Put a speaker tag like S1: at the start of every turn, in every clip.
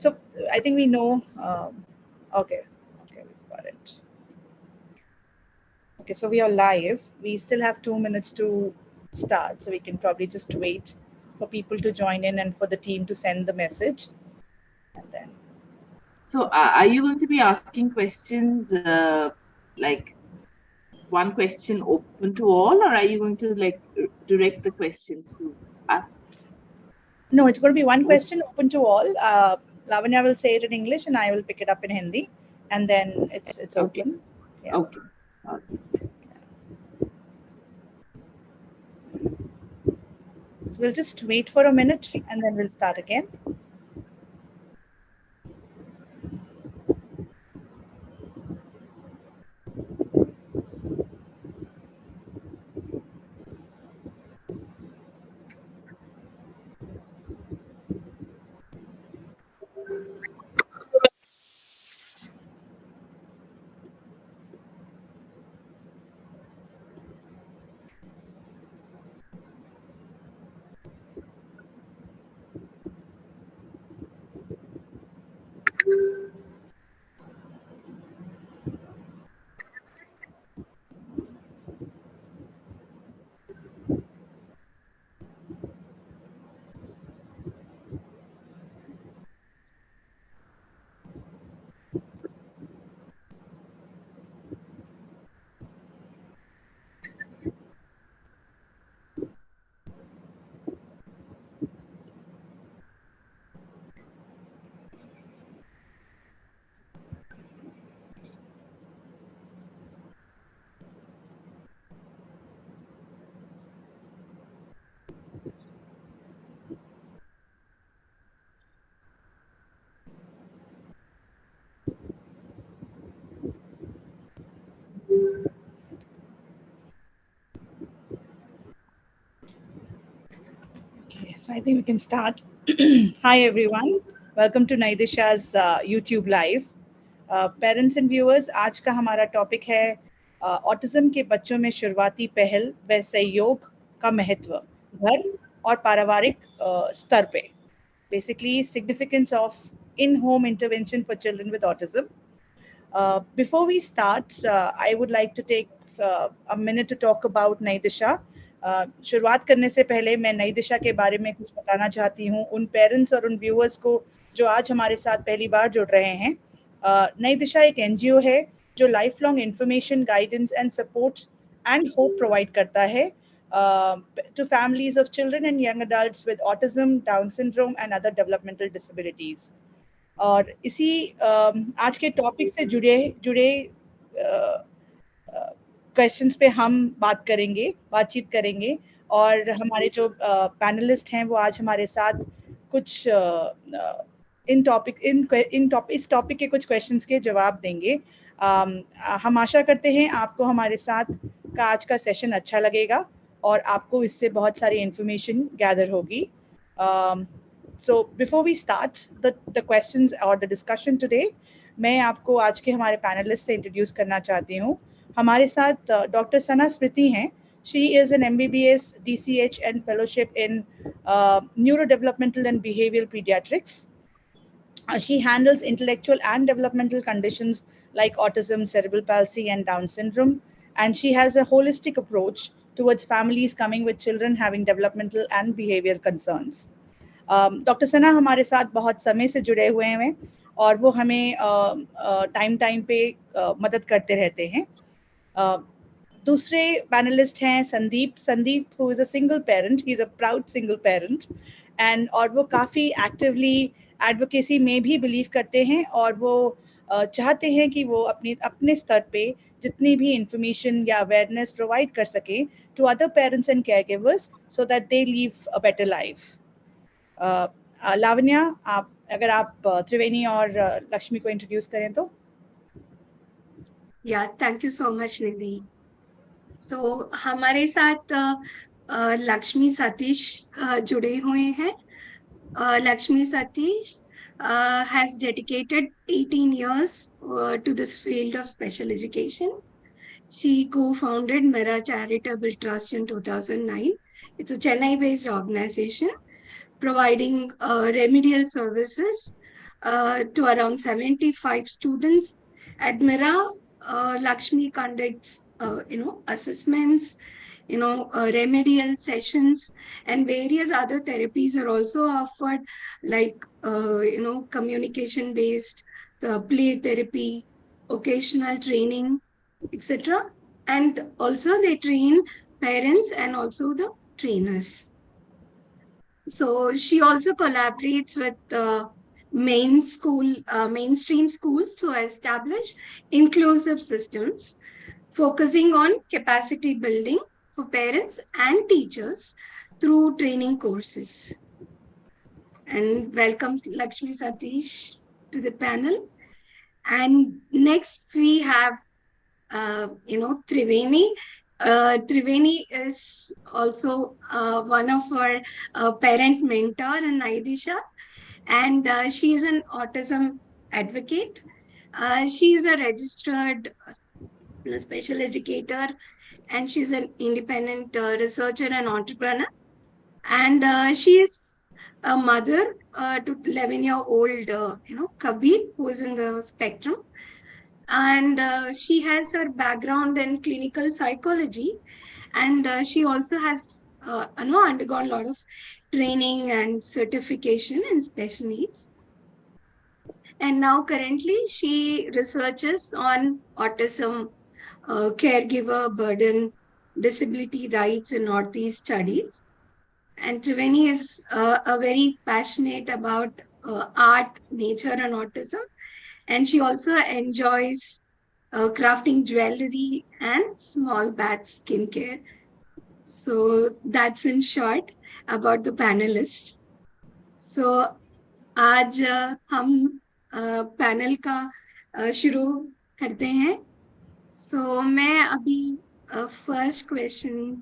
S1: So I think we know. Okay, we've got it. Okay, so we are live. We still have 2 minutes to start, so we can probably just wait for people to join in and for the team to send the message, and then.
S2: So, are you going to be asking questions like one question open to all, or are you going to like direct the questions to us?
S1: No, it's going to be one question open to all. Lavanya will say it in English, and I will pick it up in Hindi, and then it's
S2: Okay.
S1: open. Yeah.
S2: Okay. Okay.
S1: So we'll just wait for a minute, and then we'll start again. Okay, so I think we can start. Hi everyone, welcome to Nayi Disha's YouTube live. Parents and viewers, आज का हमारा topic है autism के बच्चों में शुरुआती पहल व सहयोग का महत्व घर और पारिवारिक स्तर पे. Basically, significance of in-home intervention for children with autism. Before we start, I would like to take a minute to talk about नई दिशा. शुरुआत करने से पहले मैं नई दिशा के बारे में कुछ बताना चाहती हूँ उन पेरेंट्स और उन व्यूअर्स को जो आज हमारे साथ पहली बार जुड़ रहे हैं. नई दिशा एक एनजीओ है जो life long information, guidance and support and hope provide करता है to families of children and young adults with autism, Down syndrome and other developmental disabilities. और इसी आज के टॉपिक से जुड़े जुड़े क्वेश्चंस पे हम बातचीत करेंगे और हमारे जो पैनलिस्ट हैं वो आज हमारे साथ कुछ इस टॉपिक के कुछ क्वेश्चंस के जवाब देंगे. हम आशा करते हैं आपको हमारे साथ का आज का सेशन अच्छा लगेगा और आपको इससे बहुत सारी इंफॉर्मेशन गैदर होगी. So before we start the questions or the discussion today, मैं आपको आज के हमारे पैनलिस्ट से इंट्रोड्यूस करना चाहती हूँ. हमारे साथ डॉक्टर सना स्मृति हैं. She is an MBBS, DCH and fellowship in neurodevelopmental and behavioral pediatrics. She handles intellectual and developmental conditions like autism, cerebral palsy and Down syndrome, and she has a holistic approach towards families coming with children having developmental and behavioral concerns. Doctor Sana हमारे साथ बहुत समय से जुड़े हुए हैं और वो हमें टाइम पे मदद करते रहते हैं. दूसरे पैनलिस्ट हैं Sandeep who is a single parent. He is a proud single parent and और वो काफ़ी एक्टिवली एडवोकेसी में भी बिलीव करते हैं और वो चाहते हैं कि वो अपने स्तर पे जितनी भी इंफॉर्मेशन या अवेयरनेस प्रोवाइड कर सकें to other parents and caregivers so that they live a better life. Lavanya, अगर आप त्रिवेणी और लक्ष्मी को इंट्रोड्यूस करें तो.
S3: या थैंक यू सो मच निधि. सो हमारे साथ लक्ष्मी सतीश जुड़े हुए हैं. Lakshmi Satish has dedicated 18 years to this field of special education. She co-founded Mera Charitable Trust in 2009. It's a Chennai-based organization providing remedial services to around 75 students. At Mira, Lakshmi conducts, assessments, remedial sessions, and various other therapies are also offered, like, communication-based, play therapy, occasional training, etc. And also they train parents and also the trainers. So she also collaborates with mainstream schools to establish inclusive systems, focusing on capacity building for parents and teachers through training courses. And welcome Lakshmi Satish to the panel. And next we have, Triveni. Triveni is also one of our parent mentor in Nayi Disha, and she is an autism advocate. She is a registered special educator, and she's an independent researcher and entrepreneur. And she is a mother to 11-year-old, Kabir, who is in the spectrum. And she has her background in clinical psychology, and she also has undergone a lot of training and certification in special needs. And now currently she researches on autism, caregiver burden, disability rights in Northeast studies. And Triveni is a very passionate about art, nature, and autism. And she also enjoys crafting jewelry and small batch skincare. So that's in short about the panelists. So आज हम panel का शुरू करते हैं. So मैं अभी first question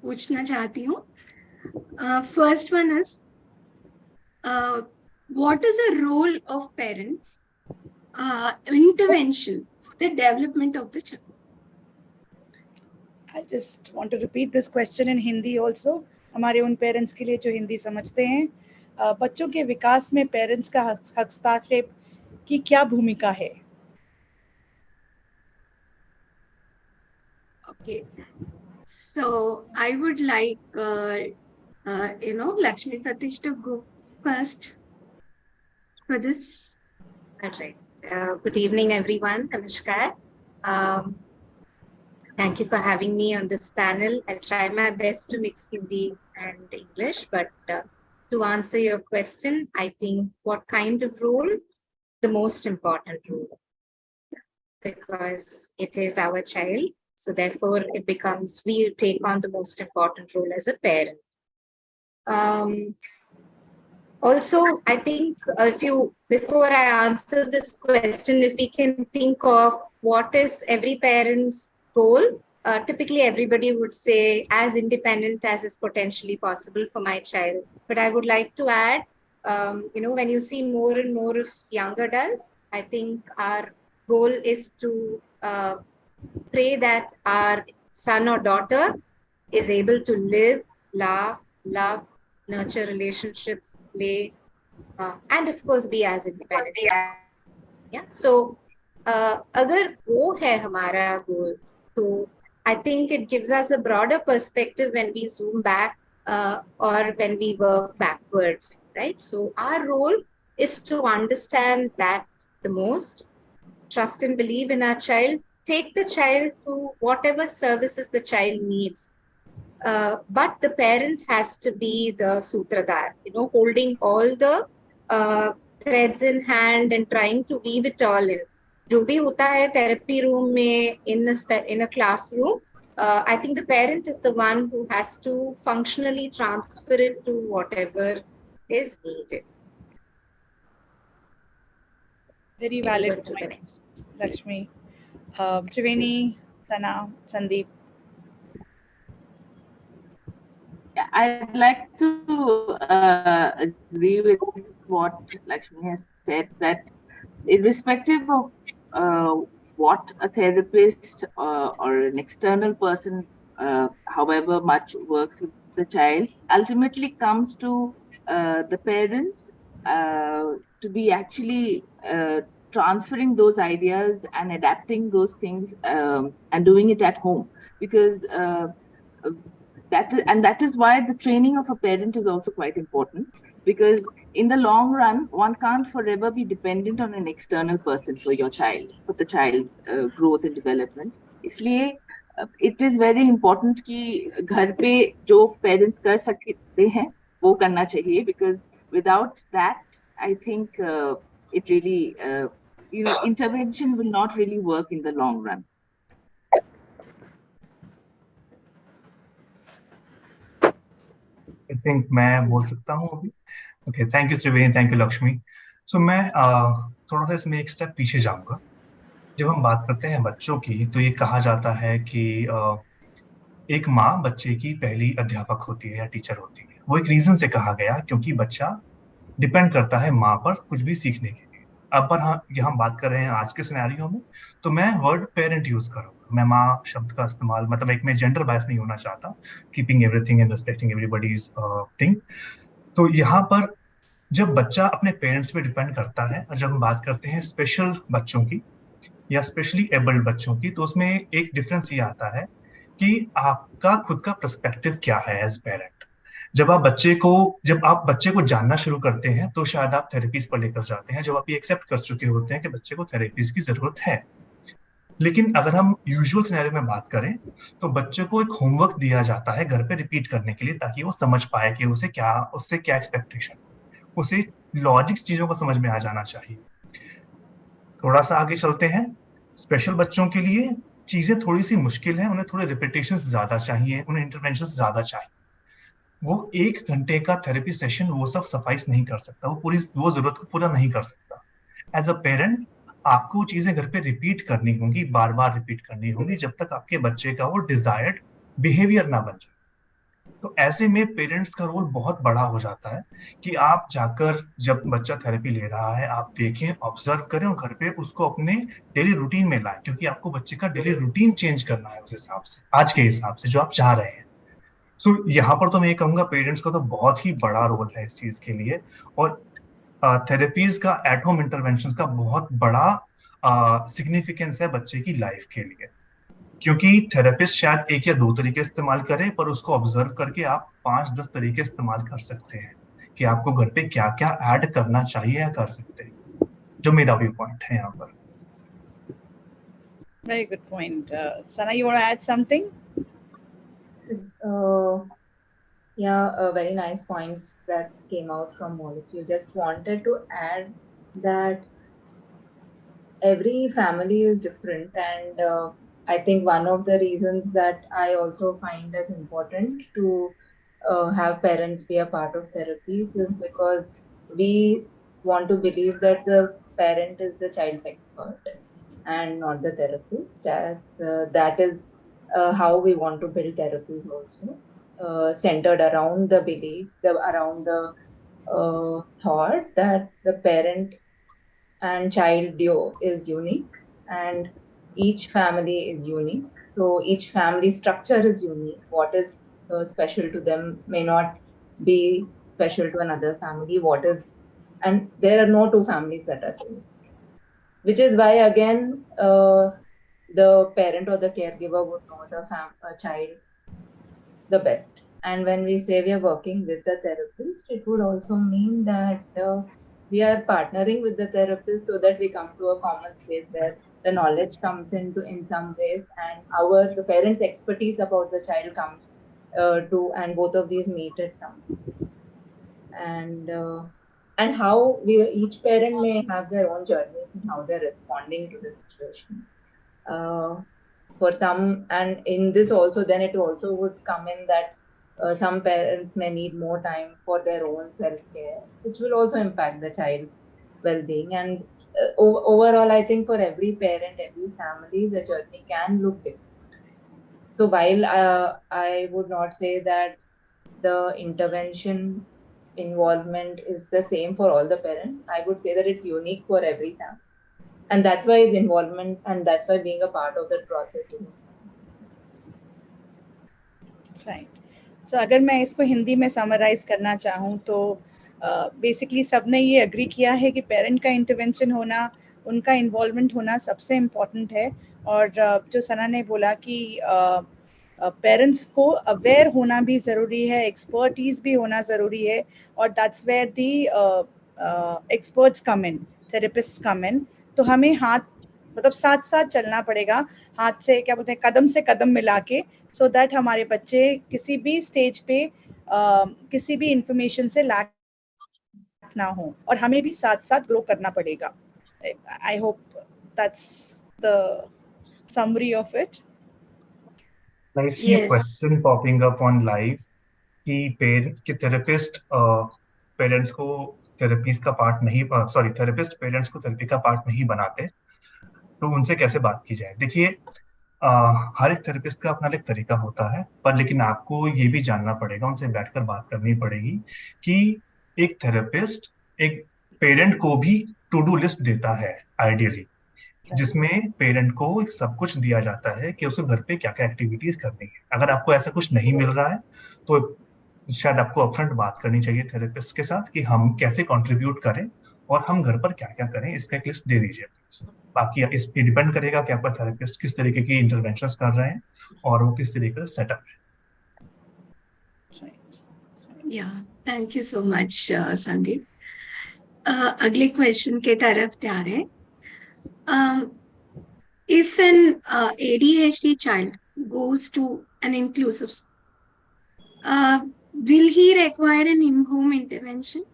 S3: पूछना चाहती हूँ. First one is, what is the role of parents intervention for the development of the child?
S1: I just want to repeat this question in Hindi also. हमारे उन पेरेंट्स के लिए जो हिंदी समझते हैं, बच्चों के विकास में पेरेंट्स का हस्तक्षेप की क्या भूमिका है?
S3: Okay, so I would like Lakshmi Satish to go first for this.
S4: All right. Good evening, everyone. Namaskar. Thank you for having me on this panel. I'll try my best to mix Hindi and English, but to answer your question, I think what kind of role? The most important role, because it is our child. So therefore, it becomes, we take on the most important role as a parent. Also, I think before I answer this question, if we can think of what is every parent's goal, typically everybody would say as independent as is potentially possible for my child. But I would like to add, when you see more and more of young adults, I think our goal is to pray that our son or daughter is able to live, laugh, love, nurture relationships, play, and of course be as independent. Yeah. So, agar wo hai hamara goal, so I think it gives us a broader perspective when we zoom back or when we work backwards, right? So our role is to understand that the most, trust and believe in our child, take the child to whatever services the child needs. But the parent has to be the sutradhar, holding all the threads in hand and trying to weave it all in. जो भी होता है therapy room में, in a classroom, I think the parent is the one who has to functionally transfer it to whatever is needed.
S1: Very valid point, Lakshmi. Triveni, Sana, Sandeep.
S2: Yeah, I'd like to agree with what Lakshmi has said, that irrespective of what a therapist or an external person, however much works with the child, ultimately comes to the parents to be actually transferring those ideas and adapting those things and doing it at home, because that is why the training of a parent is also quite important, because in the long run one can't forever be dependent on an external person for your child, for the child's growth and development. इसलिए it is very important कि घर पे जो parents कर सकते हैं वो करना चाहिए, because without that I think it really intervention will not really work in the long run.
S5: I think मैं बोल सकता हूँ अभी. Okay, thank you Triveni, thank you Lakshmi. So मैं थोड़ा सा इसमें एक स्टेप पीछे जाऊंगा. जब हम बात करते हैं बच्चों की, तो ये कहा जाता है कि एक माँ बच्चे की पहली अध्यापक होती है या टीचर होती है. वो एक रीजन से कहा गया क्योंकि बच्चा डिपेंड करता है माँ पर कुछ भी सीखने के लिए. अब पर हाँ, ये हम बात कर रहे हैं आज के सिनेरियो में, तो मैं वर्ड पेरेंट यूज करूंगा. मैं माँ शब्द का इस्तेमाल, मतलब एक मैं जेंडर बायस नहीं होना चाहता, keeping everything and respecting everybody's thing. तो यहाँ पर जब बच्चा अपने पेरेंट्स पे डिपेंड करता है, और जब हम बात करते हैं स्पेशल बच्चों की या स्पेशली एबल्ड बच्चों की, तो उसमें एक डिफरेंस ये आता है कि आपका खुद का पर्सपेक्टिव क्या है एज पेरेंट. जब आप बच्चे को जानना शुरू करते हैं, तो शायद आप थेरेपीज पर लेकर जाते हैं, जब आप ये एक्सेप्ट कर चुके होते हैं कि बच्चे को थेरेपीज की जरूरत है. लेकिन अगर हम यूजुअल सिनेरियो में बात करें, तो बच्चे को एक होमवर्क दिया जाता है घर पे रिपीट करने के लिए, ताकि वो समझ पाए कि उससे क्या एक्सपेक्टेशन, उसे लॉजिक्स चीजों को समझ में आ जाना चाहिए. थोड़ा सा आगे चलते हैं. स्पेशल बच्चों के लिए चीजें थोड़ी सी मुश्किल है, उन्हें थोड़े रिपीटेशन ज्यादा चाहिए, उन्हें इंटरवेंशन ज्यादा चाहिए. वो 1 घंटे का थेरेपी सेशन वो सब सफाइस नहीं कर सकता, वो जरूरत को पूरा नहीं कर सकता. एज अ पेरेंट आपको चीजें घर पे रिपीट करनी होंगी, बार बार रिपीट करनी होंगी, जब तक आपके बच्चे का वो डिजायर्ड बिहेवियर ना बन जाए. तो ऐसे में पेरेंट्स का रोल बहुत बड़ा हो जाता है कि आप जाकर, जब बच्चा थेरेपी ले रहा है, आप देखें, ऑब्जर्व करें और घर पे उसको अपने डेली रूटीन में लाएं, क्योंकि आपको बच्चे का डेली रूटीन चेंज करना है उस हिसाब से, आज के हिसाब से जो आप चाह रहे हैं. सो यहाँ पर तो मैं ये कहूंगा पेरेंट्स का तो बहुत ही बड़ा रोल है इस चीज के लिए. और थेरेपीज का, एट होम इंटरवेंशन का बहुत बड़ा सिग्निफिकेंस है बच्चे की लाइफ के लिए, क्योंकि थेरेपिस्ट शायद 1 या 2 तरीके इस्तेमाल करें, पर उसको ऑब्जर्व करके आप 5-10 तरीके इस्तेमाल कर सकते हैं कि आपको घर पे क्या क्या ऐड करना चाहिए या कर सकते हैं, जो मेरा व्यू पॉइंट है यहाँ पर.
S1: Very good point. Sana, you want to add something?
S6: Very nice points that came out from all of you. Just wanted to add that every family is different, and I think one of the reasons that I also find as important to have parents be a part of therapies is because we want to believe that the parent is the child's expert and not the therapist, as that is how we want to build therapies also, centered around the belief, around the thought that the parent and child duo is unique and each family is unique. So each family structure is unique. What is special to them may not be special to another family. And there are no two families that are same. Which is why again the parent or the caregiver would know the child the best. And when we say we are working with the therapist, it would also mean that we are partnering with the therapist so that we come to a common space where the knowledge comes into in some ways, and the parents' expertise about the child comes and both of these meet at some point. And how each parent may have their own journeys and how they're responding to the situation. For some, and in this also, then it also would come in that some parents may need more time for their own self-care, which will also impact the child's well-being. And overall, I think for every parent, every family, the journey can look different. So while I would not say that the intervention involvement is the same for all the parents, I would say that it's unique for every family. And that's why the involvement, and that's why being a part of that process is
S1: Right. So अगर मैं इसको हिंदी में summarise करना चाहूँ, तो basically सबने ये agree किया है कि पेरेंट का इंटरवेंशन होना, उनका इन्वॉल्वमेंट होना सबसे इम्पोर्टेंट है। और जो सना ने बोला कि पेरेंट्स को अवेयर होना भी ज़रूरी है, एक्सपर्टीज भी होना ज़रूरी है, और that's where the experts come in, therapist come in. तो हमें हाथ मतलब साथ साथ चलना पड़ेगा, हाथ से क्या बोलते हैं, कदम से कदम मिला के, सो दैट हमारे बच्चे किसी भी स्टेज पे किसी भी इंफॉर्मेशन से लैक ना हो, और हमें भी साथ साथ ग्रो करना पड़ेगा। I hope that's the summary of it.
S5: I see a question popping up on live कि थेरेपिस्ट पेरेंट्स को थेरेपीज का पार्ट नहीं, सॉरी, थेरेपिस्ट पेरेंट्स को थेरेपी का पार्ट नहीं बनाते, तो उनसे कैसे बात की जाए। देखिए, हर एक थेरेपिस्ट का अपना एक तरीका होता है, पर लेकिन आपको ये भी जानना पड़ेगा, उनसे बैठकर बात करनी पड़ेगी कि एक थेरेपिस्ट एक पेरेंट को भी टू डू लिस्ट देता है आइडियली, जिसमें पेरेंट को सब कुछ दिया जाता है कि उसे घर पे क्या क्या एक्टिविटीज करनी है। अगर आपको ऐसा कुछ नहीं मिल रहा है तो शायद आपको अपफ्रंट बात करनी चाहिए थेरेपिस्ट के साथ कि हम कैसे कंट्रीब्यूट करें और हम घर पर क्या क्या करें, इसका एक लिस्ट दे दीजिए प्लीज। बाकी इस पे डिपेंड करेगा कि आपका थेरेपिस्ट किस तरीके की इंटरवेंशंस कर रहे हैं और वो किस तरीके का सेटअप है।
S3: या thank you so much Sandeep. अगले क्वेश्चन के तरफ जा रहे हैं। If an ADHD child goes to an inclusive school, will he require an in-home intervention?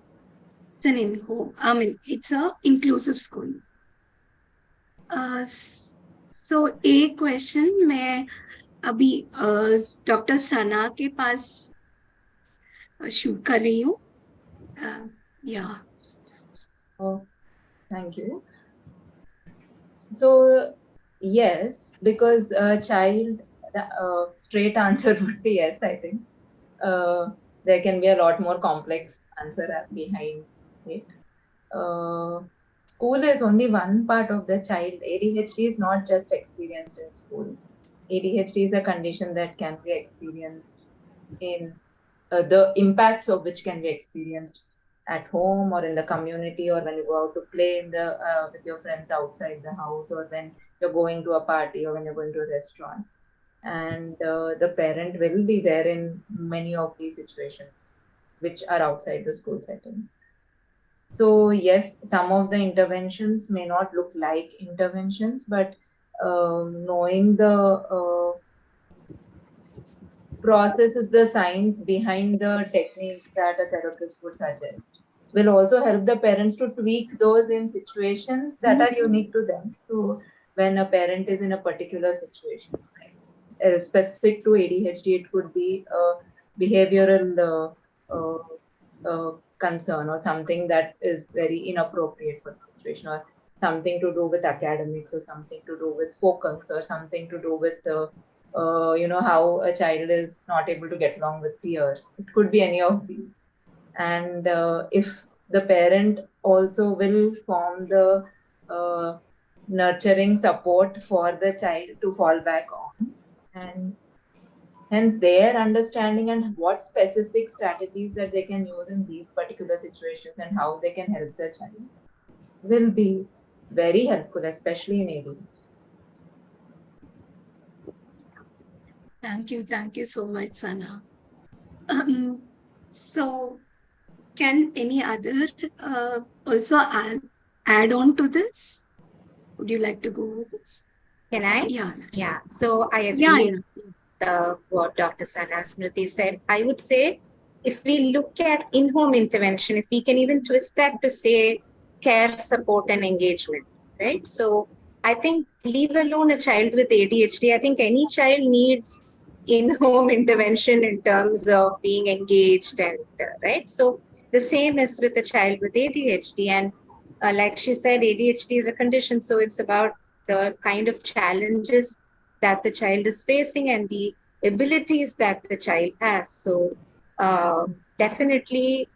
S3: It's an in-home, I mean, it's a inclusive school. So एक question मैं अभी doctor सना के पास शूट कर रही हूँ।
S6: Thank you. So yes, because a child, the straight answer would be yes, I think. There can be a lot more complex answer behind it. School is only one part of the child. ADHD is not just experienced in school. ADHD is a condition that can be experienced in the impacts of which can be experienced at home or in the community, or when you go out to play in the with your friends outside the house, or when you're going to a party, or when you're going to a restaurant. And the parent will be there in many of these situations which are outside the school setting. So yes, some of the interventions may not look like interventions, but knowing the processes, the science behind the techniques that a therapist would suggest will also help the parents to tweak those in situations that are unique to them. So when a parent is in a particular situation, specific to ADHD, it could be a behavioral concern, or something that is very inappropriate for the situation, or something to do with academics, or something to do with focus, or something to do with how a child is not able to get along with peers. It could be any of these. And if the parent also will form the nurturing support for the child to fall back on, and hence their understanding and what specific strategies that they can use in these particular situations and how they can help the child will be very helpful, especially in ADHD.
S3: Thank you so much, Sana. So can any other also add on to this? Would you like to go with this?
S4: Can I?
S3: Yeah.
S4: So I agree with what Dr. Sana Smriti said. I would say if we look at in-home intervention, if we can even twist that to say care, support, and engagement, right? So I think leave alone a child with ADHD, I think any child needs in-home intervention in terms of being engaged and right. So the same is with a child with ADHD, and like she said, ADHD is a condition, so it's about the kind of challenges that the child is facing and the abilities that the child has. So definitely,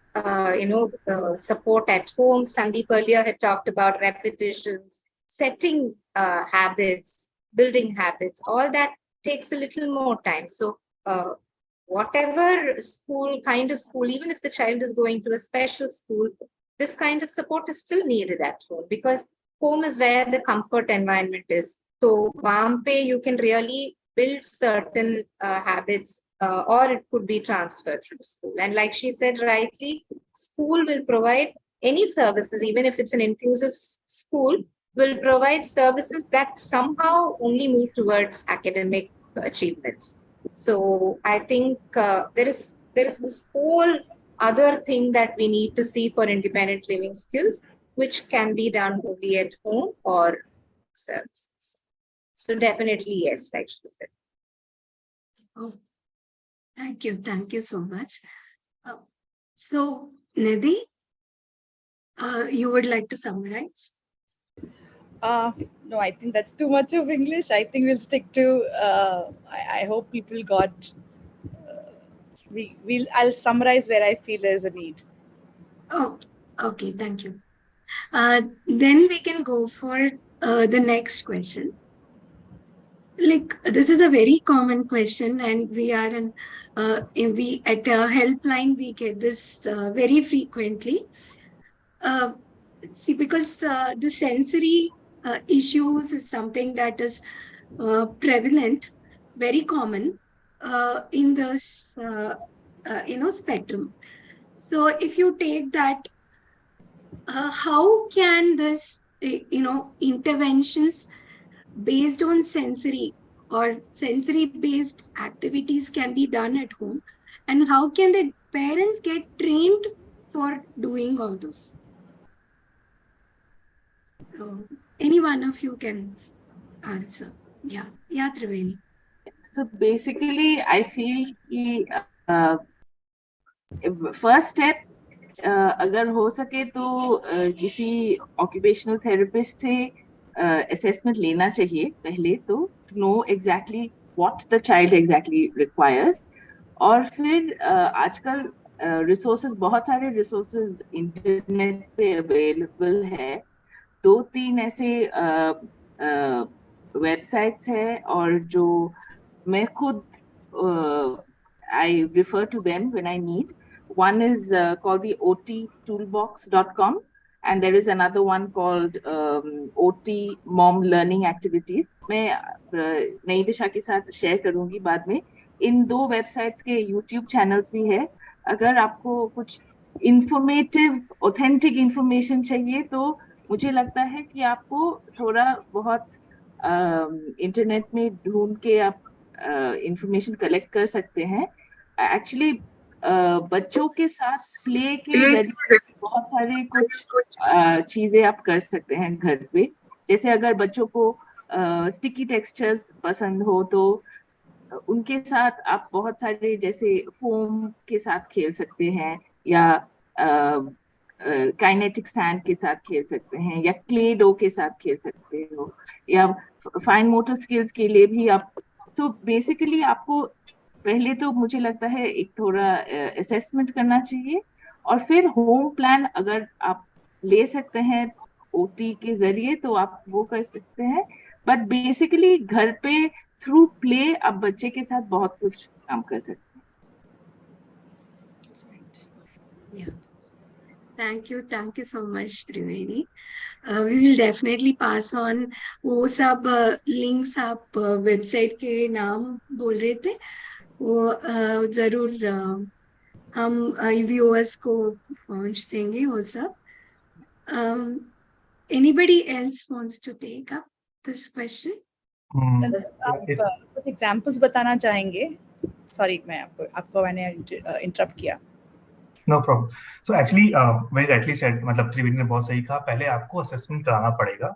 S4: support at home. Sandeep earlier had talked about repetitions, setting habits, building habits. All that takes a little more time. So whatever school, kind of school, even if the child is going to a special school, this kind of support is still needed at home, because home is where the comfort environment is. So वहाँ पे you can really build certain habits, or it could be transferred from school. And like she said rightly, school will provide any services, even if it's an inclusive school, will provide services that somehow only move towards academic achievements. So I think there is this whole other thing that we need to see for independent living skills, which can be done only at home or services. So definitely yes, like she said.
S3: Oh, thank you so much. So Nidhi, you would like to summarize?
S1: No, I think that's too much of English. I think we'll stick to. I hope people got. I'll summarize where I feel there's a need.
S3: Oh, okay, thank you. Then we can go for the next question. Like, this is a very common question, and we are we at a helpline we get this very frequently. See, because the sensory issues is something that is prevalent, very common in the spectrum. So if you take that, how can this interventions based on sensory or sensory based activities can be done at home, and how can the parents get trained for doing all those? So any one of you can answer. Yeah, Triveni.
S2: So basically, I feel first step, अगर हो सके तो किसी occupational therapist से assessment लेना चाहिए पहले, तो to know exactly what the child exactly requires. और फिर आजकल resources, बहुत सारे resources internet पे available है. 2-3 ऐसे websites है, और जो मैं खुद I refer to them when I need. One is called the ottoolbox.com, and there is another one called OT Mom Learning Activities. मैं नई दिशा के साथ शेयर करूंगी बाद में. इन 2 वेबसाइट्स के YouTube चैनल्स भी है. अगर आपको कुछ इंफॉर्मेटिव ऑथेंटिक इंफॉर्मेशन चाहिए, तो मुझे लगता है कि आपको थोड़ा बहुत इंटरनेट में ढूंढ के आप इंफॉर्मेशन कलेक्ट कर सकते हैं. एक्चुअली बच्चों के साथ प्ले के जरिए बहुत सारे कुछ चीजें आप कर सकते हैं घर पे. जैसे अगर बच्चों को स्टिकी टेक्सचर्स पसंद हो, तो उनके साथ आप बहुत सारे जैसे फोम के साथ खेल सकते हैं, या काइनेटिक सैंड के साथ खेल सकते हैं, या क्ले डो के साथ खेल सकते हो, या फाइन मोटर स्किल्स के लिए भी आप. सो बेसिकली आपको पहले तो मुझे लगता है एक थोड़ा असेसमेंट करना चाहिए, और फिर होम प्लान अगर आप ले सकते हैं ओटी के जरिए तो आप वो कर सकते हैं. बट बेसिकली घर पे थ्रू प्ले आप बच्चे के साथ बहुत कुछ काम कर सकते
S3: हैं. Thank you so much, Triveni. We will definitely pass on वो सब links आप website के नाम बोल रहे थे, वो जरूर हम viewers को पहुंच देंगे वो सब. Anybody else wants to take up this question?
S1: आप कुछ एग्जांपल्स बताना चाहेंगे? सॉरी, मैं आपको मैंने इंटरप्ट किया.
S5: No problem. So actually very rightly said, मतलब त्रिवेणी ने बहुत सही कहा. पहले आपको असेसमेंट कराना पड़ेगा.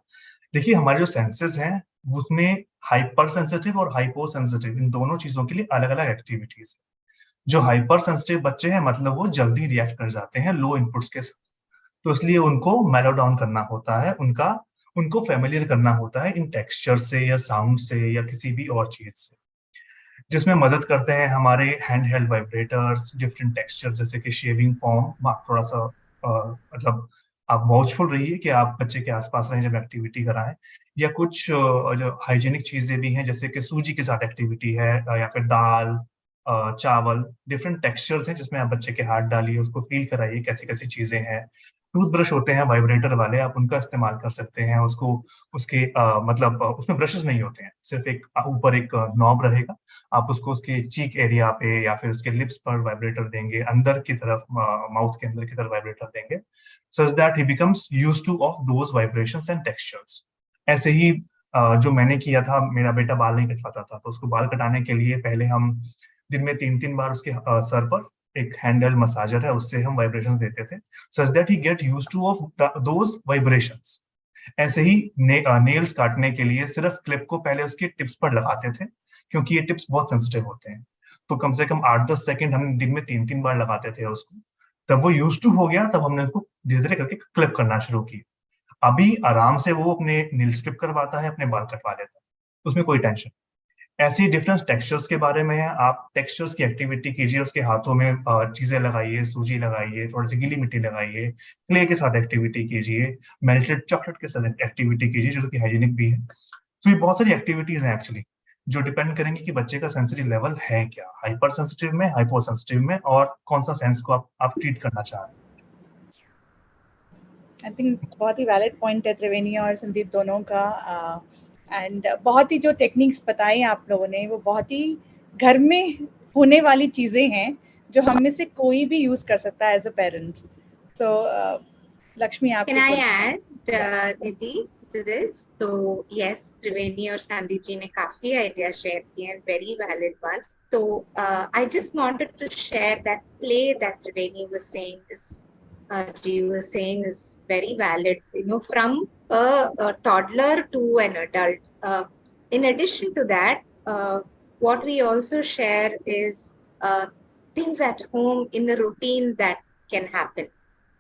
S5: देखिए, हमारे जो सेंसेस हैं उसमें हाइपर सेंसिटिव और हाइपो सेंसिटिव, इन दोनों चीजों के लिए अलग अलग एक्टिविटीज. जो हाइपर सेंसिटिव बच्चे हैं, मतलब वो जल्दी रिएक्ट कर जाते हैं लो इनपुट्स के साथ, तो इसलिए उनको मेलो डाउन करना होता है, उनको फेमिलियर करना होता है इन टेक्सचर से या साउंड से या किसी भी और चीज से, जिसमें मदद करते हैं हमारे hand held vibrators, different texture जैसे कि शेविंग फॉर्म. आप थोड़ा सा मतलब आप वॉचफुल रहिए कि आप बच्चे के आसपास रहें जब एक्टिविटी कराएं, या कुछ जो हाइजीनिक चीजें भी हैं जैसे कि सूजी के साथ एक्टिविटी है, या फिर दाल, चावल, डिफरेंट टेक्सचर्स हैं जिसमें आप बच्चे के हाथ डालिए, उसको फील कराइए कैसी कैसी चीजें हैं। टूथब्रश होते हैं वाइब्रेटर वाले, आप उनका इस्तेमाल कर सकते हैं। उसको उसके मतलब उसमें ब्रशेस नहीं होते हैं, सिर्फ एक ऊपर एक नॉब रहेगा, आप उसको उसके चीक एरिया पे या फिर उसके लिप्स पर वाइब्रेटर देंगे, अंदर की तरफ माउथ के अंदर की तरफ वाइब्रेटर देंगे, such that he becomes used two of those vibrations and textures. ऐसे ही जो मैंने किया था, मेरा बेटा बाल नहीं कटवाता था, तो उसको बाल कटाने के लिए पहले हम दिन में 3-3 बार उसके सर पर एक हैंडल मसाजर है, उससे हम वाइब्रेशंस देते थे, such that he get used two of those vibrations. ऐसे ही नेल्स काटने के लिए सिर्फ क्लिप को पहले उसके टिप्स पर लगाते थे, क्योंकि ये टिप्स बहुत सेंसिटिव होते हैं, तो कम से कम 8-10 सेकंड हम दिन में 3-3 बार लगाते थे उसको। तब वो यूज टू हो गया, तब हमने उसको धीरे धीरे करके क्लिप करना शुरू किया। अभी आराम से वो अपने नील स्ट्रिप करवाता है, अपने बाल कटवा लेता है, उसमें कोई टेंशन। ऐसे ही डिफरेंट टेक्सचर्स के बारे में है, आप टेक्सचर्स की एक्टिविटी कीजिए, उसके हाथों में चीजें लगाइए, सूजी लगाइए, थोड़ी सी गीली मिट्टी लगाइए, क्ले के साथ एक्टिविटी कीजिए, मेल्टेड चॉकलेट के साथ एक्टिविटी कीजिए जो कि हाइजीनिक भी है। तो ये बहुत सारी एक्टिविटीज हैं एक्चुअली, जो डिपेंड करेंगे कि बच्चे का सेंसिटिव लेवल है क्या, हाइपर सेंसिटिव में, हाइपो सेंसिटिव में, और कौन सा सेंस को आप ट्रीट करना चाह रहे हैं।
S1: आई थिंक बहुत ही वैलिड पॉइंट है त्रिवेणी और संदीप दोनों का। एंड बहुत ही जो टेक्निक्स बताई आप लोगों ने, वो बहुत ही घर में होने वाली चीज़ें हैं जो हम में से कोई भी यूज़ कर सकता है एज अ पेरेंट। सो लक्ष्मी, आप
S4: Can I add, Nidhi, to this? So yes, Triveni और संदीप जी ने काफी आइडिया शेयर किए हैं, very valid ones. So I just wanted to share that play that Triveni was saying is very valid. You know, from a toddler to an adult. In addition to that, what we also share is things at home in the routine that can happen.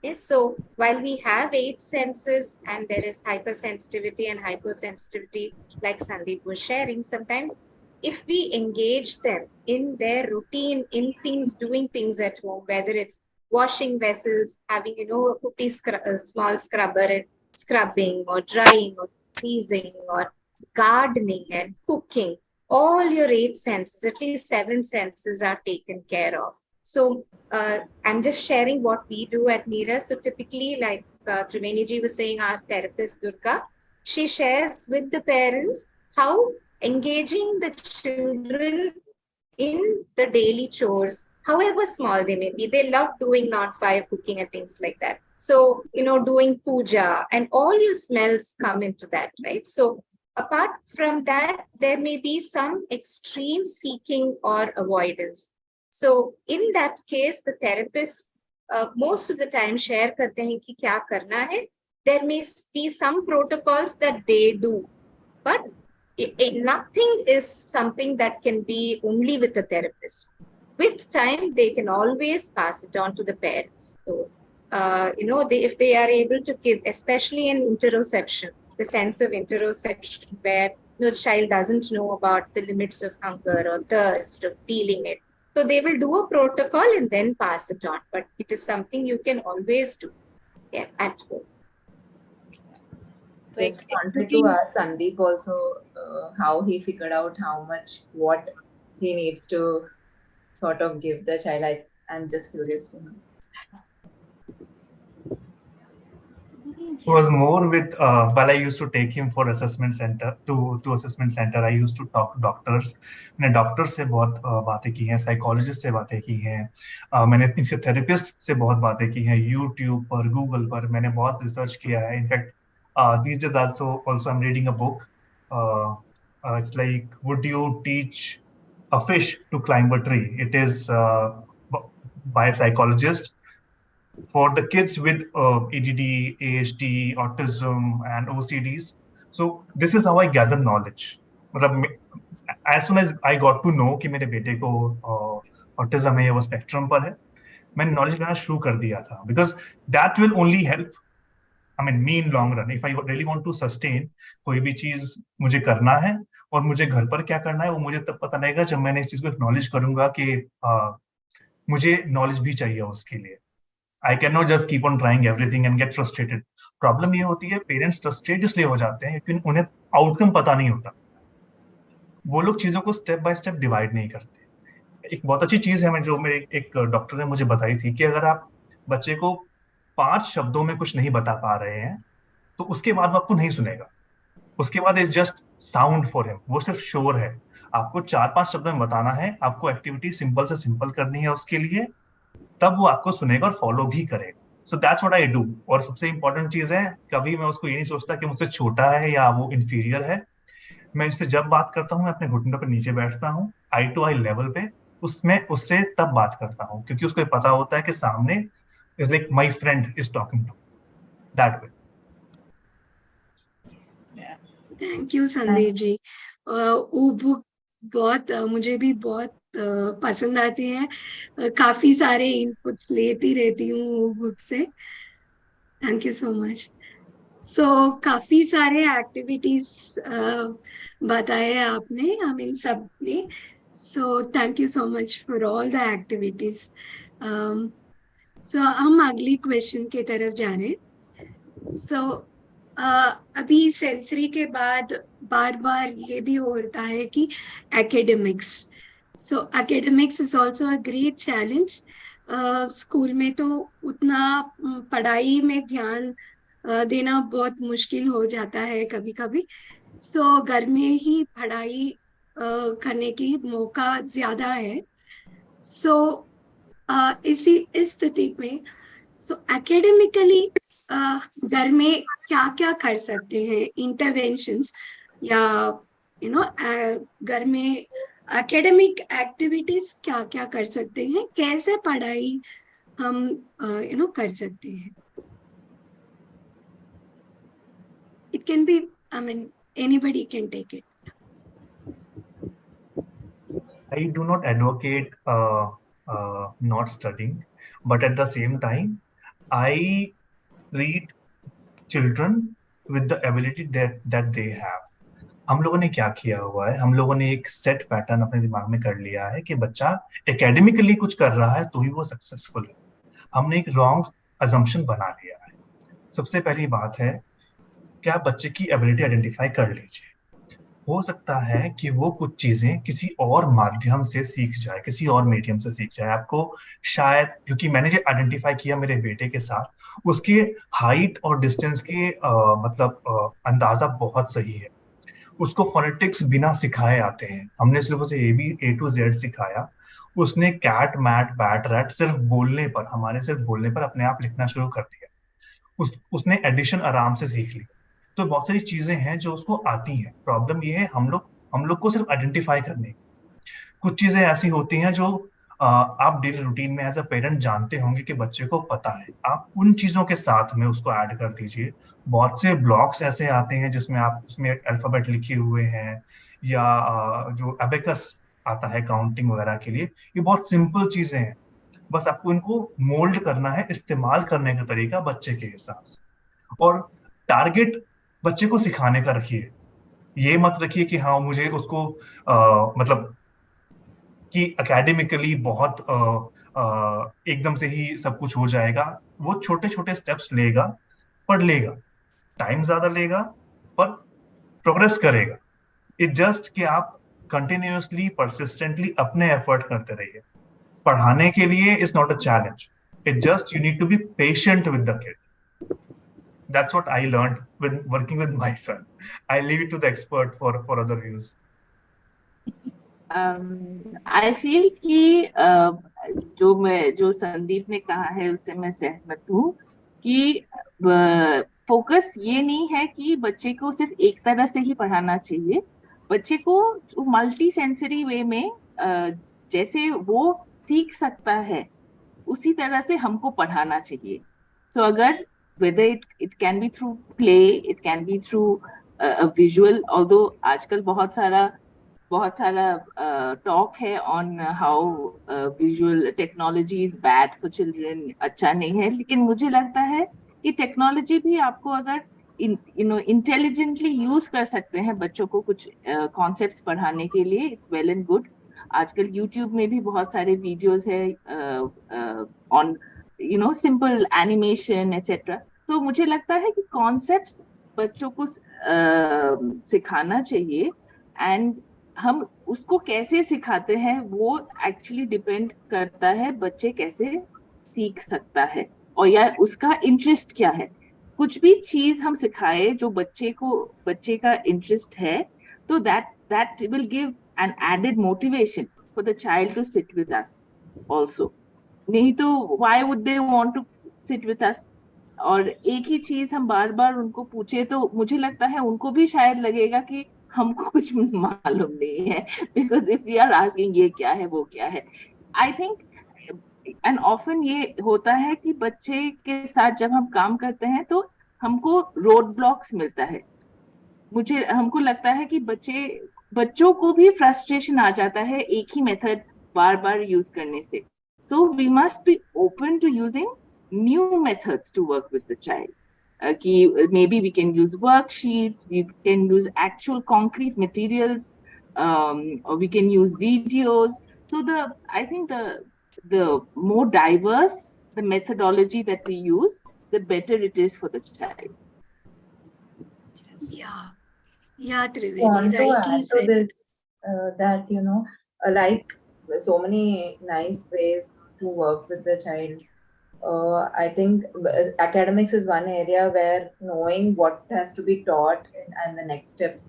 S4: Yes, so while we have 8 senses and there is hypersensitivity and hyposensitivity, like Sandeep was sharing, sometimes if we engage them in their routine, in things, doing things at home, whether it's washing vessels, having, you know, a small scrubber and scrubbing or drying or freezing or gardening and cooking, all your 8 senses, at least 7 senses are taken care of. So I'm just sharing what we do at Mira. So typically, like Triveni ji was saying, our therapist Durga, she shares with the parents how engaging the children in the daily chores, however small they may be. They love doing non-fire cooking and things like that. So, you know, doing puja and all your smells come into that, right? So apart from that, there may be some extreme seeking or avoidance. So in that case, the therapist most of the time share करते हैं कि क्या करना है. There may be some protocols that they do, but nothing is something that can be only with the therapist. With time, they can always pass it on to the parents. So, you know, if they are able to give, especially in interoception, the sense of interoception, where the child doesn't know about the limits of hunger or thirst or feeling it. So they will do a protocol and then pass it on. But it is something you can always do at home.
S6: Just wanted to ask Sandeep also how he figured out how much, what he needs to sort of give the child. I'm just curious to know.
S5: It was more with while I used to take him for assessment center to assessment center, I used to talk to doctors. मैंने doctor से बहुत बातें की हैं, psychologist से बातें की हैं, मैंने इनसे थेरेपिस्ट से बहुत बातें की हैं, यूट्यूब पर, गूगल पर मैंने बहुत रिसर्च किया है. In fact these days also I'm reading a book. It's like, would you teach a fish to climb a tree? It is by a psychologist for the kids with ADD, AHD, autism, and OCDs. So this is how I gather knowledge. As soon as I got to know कि मेरे बेटे को autism है या वो spectrum पर है, मैंने knowledge लेना शुरू कर दिया था, because that will only help, I mean, me in long run. If I really want to sustain, कोई भी चीज मुझे करना है और मुझे घर पर क्या करना है वो मुझे तब पता लगेगा जब मैंने इस चीज को एक्नॉलेज करूंगा कि मुझे नॉलेज भी चाहिए उसके लिए. I cannot just keep on trying everything and get frustrated. Problem ये होती है, पेरेंट्स फ्रस्ट्रेट इसलिए हो जाते हैं क्योंकि उन्हें आउटकम पता नहीं होता. वो लोग चीजों को स्टेप बाय स्टेप डिवाइड नहीं करते. एक बहुत अच्छी चीज है जो मेरे एक डॉक्टर ने मुझे बताई थी कि अगर आप बच्चे को 5 शब्दों में कुछ नहीं बता पा रहे हैं तो उसके बाद वो आपको नहीं सुनेगा। उसके बाद is just sound for him, वो सिर्फ शोर है। आपको 4-5 शब्दों में बताना है, आपको एक्टिविटी सिंपल से सिंपल करनी है उसके लिए, तब वो आपको सुनेगा और फॉलो भी करेगा। So that's what I do. और सबसे इंपॉर्टेंट चीज है, कभी मैं उसको ये नहीं सोचता कि मुझसे छोटा है या वो इंफीरियर है। मैं इससे जब बात करता हूँ मैं अपने घुटनों पर नीचे बैठता हूँ, आई टू आई लेवल पे, उसमें उससे तब बात करता हूँ, क्योंकि उसको ये पता होता है कि सामने is like my friend is talking to, that way.
S3: Thank you Sandeep ji. वो बुक बहुत मुझे भी बहुत पसंद आती है। काफी सारे इनपुट्स लेती रहती हूँ वो बुक से। Thank you so much. So काफी सारे एक्टिविटीज बताए आपने, हम इन सब ने। So thank you so much for all the activities. So हम अगली क्वेश्चन की तरफ जा रहे हैं। सो अभी सेंसरी के बाद बार बार ये भी होता है कि academics. So academics is also a great challenge. School में तो उतना पढ़ाई में ध्यान देना बहुत मुश्किल हो जाता है कभी कभी। सो घर में ही पढ़ाई करने की मौका ज्यादा है। सो इस स्थिति में सो एकेडमिकली घर में क्या क्या कर सकते हैं इंटरवेंशंस, या घर में एकेडमिक एक्टिविटीज क्या क्या कर सकते हैं, कैसे पढ़ाई हम कर सकते हैं। It can be, I mean anybody can take it.
S5: I do not advocate not studying, but at the same time, I treat children with the ability that they have. हम लोगों ने क्या किया हुआ है, हम लोगों ने एक सेट पैटर्न अपने दिमाग में कर लिया है कि बच्चा एकेडमिकली कुछ कर रहा है तो ही वो सक्सेसफुल है। हमने एक रॉन्ग अजम्पशन बना लिया है। सबसे पहली बात है कि आप बच्चे की एबिलिटी आइडेंटिफाई कर लीजिए। हो सकता है कि वो कुछ चीजें किसी और माध्यम से सीख जाए, किसी और मीडियम से सीख जाए। आपको शायद, क्योंकि मैंने जो आइडेंटिफाई किया मेरे बेटे के साथ, उसके हाइट और डिस्टेंस के मतलब अंदाजा बहुत सही है। उसको फोनेटिक्स बिना सिखाए आते हैं। हमने सिर्फ उसे ए टू जेड सिखाया। उसने कैट मैट बैट रैट सिर्फ बोलने पर, हमारे सिर्फ बोलने पर अपने आप लिखना शुरू कर दिया। उसने एडिशन आराम से सीख ली। तो बहुत सारी चीजें हैं जो उसको आती हैं। प्रॉब्लम ये है हम लोग को सिर्फ आइडेंटिफाई करने की। कुछ चीजें ऐसी होती हैं जो आप डेली रूटीन में एज अ पेरेंट जानते होंगे कि बच्चे को पता है, आप उन चीजों के साथ में उसको ऐड कर दीजिए। बहुत से ब्लॉक्स ऐसे आते हैं जिसमें आप इसमें अल्फाबेट लिखे हुए हैं, या जो एबेकस आता है काउंटिंग वगैरह के लिए, ये बहुत सिंपल चीजें हैं। बस आपको इनको मोल्ड करना है, इस्तेमाल करने का तरीका बच्चे के हिसाब से। और टारगेट बच्चे को सिखाने का रखिए। ये मत रखिए कि हाँ मुझे उसको मतलब कि एकेडमिकली बहुत एकदम से ही सब कुछ हो जाएगा। वो छोटे छोटे स्टेप्स लेगा, पर लेगा, टाइम ज्यादा लेगा, पर प्रोग्रेस करेगा। इट जस्ट कि आप कंटिन्यूअसली परसिस्टेंटली अपने एफर्ट करते रहिए। पढ़ाने के लिए is not a challenge, it just you need to be patient with the kid. That's what I learned with working with my son. I leave it to the expert for other views.
S2: I feel कि जो संदीप ने कहा है उससे मैं सहमत हूँ कि फोकस ये नहीं है कि बच्चे को सिर्फ एक तरह से ही पढ़ाना चाहिए। बच्चे को मल्टी सेंसरी वे में जैसे वो सीख सकता है उसी तरह से हमको पढ़ाना चाहिए। सो अगर whether it can be through play, it can be through a visual, although आजकल बहुत सारा टॉक है on how visual technology is bad for children, अच्छा नहीं है। लेकिन मुझे लगता है कि टेक्नोलॉजी भी आपको अगर इंटेलिजेंटली यूज कर सकते हैं बच्चों को कुछ कॉन्सेप्ट्स पढ़ाने के लिए, इट्स वेल एंड गुड। आजकल यूट्यूब में भी बहुत सारे वीडियोस है ऑन सिंपल एनिमेशन एटसेट्रा। तो मुझे लगता है कि कॉन्सेप्ट्स बच्चों को सिखाना चाहिए। एंड हम उसको कैसे सिखाते हैं वो एक्चुअली डिपेंड करता है बच्चे कैसे सीख सकता है और या उसका इंटरेस्ट क्या है। कुछ भी चीज हम सिखाए जो बच्चे का इंटरेस्ट है, तो that will give an added motivation for the child to sit with us also. नहीं तो why would they want to sit with us? और एक ही चीज हम बार बार उनको पूछे तो मुझे लगता है उनको भी शायद लगेगा कि हमको कुछ मालूम नहीं है, because if we are asking ये क्या है वो क्या है। आई थिंक एंड ऑफन ये होता है कि बच्चे के साथ जब हम काम करते हैं तो हमको रोड ब्लॉक्स मिलता है। हमको लगता है कि बच्चों को भी फ्रस्ट्रेशन आ जाता है एक ही मेथड बार बार यूज करने से। So we must be open to using new methods to work with the child. Maybe we can use worksheets, we can use actual concrete materials, or we can use videos. So I think the more diverse the methodology that we use, the better it is for the child.
S3: Yeah, Trivedi,
S6: Want to
S3: rightly
S6: add to
S3: said.
S6: this that like so many nice ways to work with the child. I think academics is one area where knowing what has to be taught and the next steps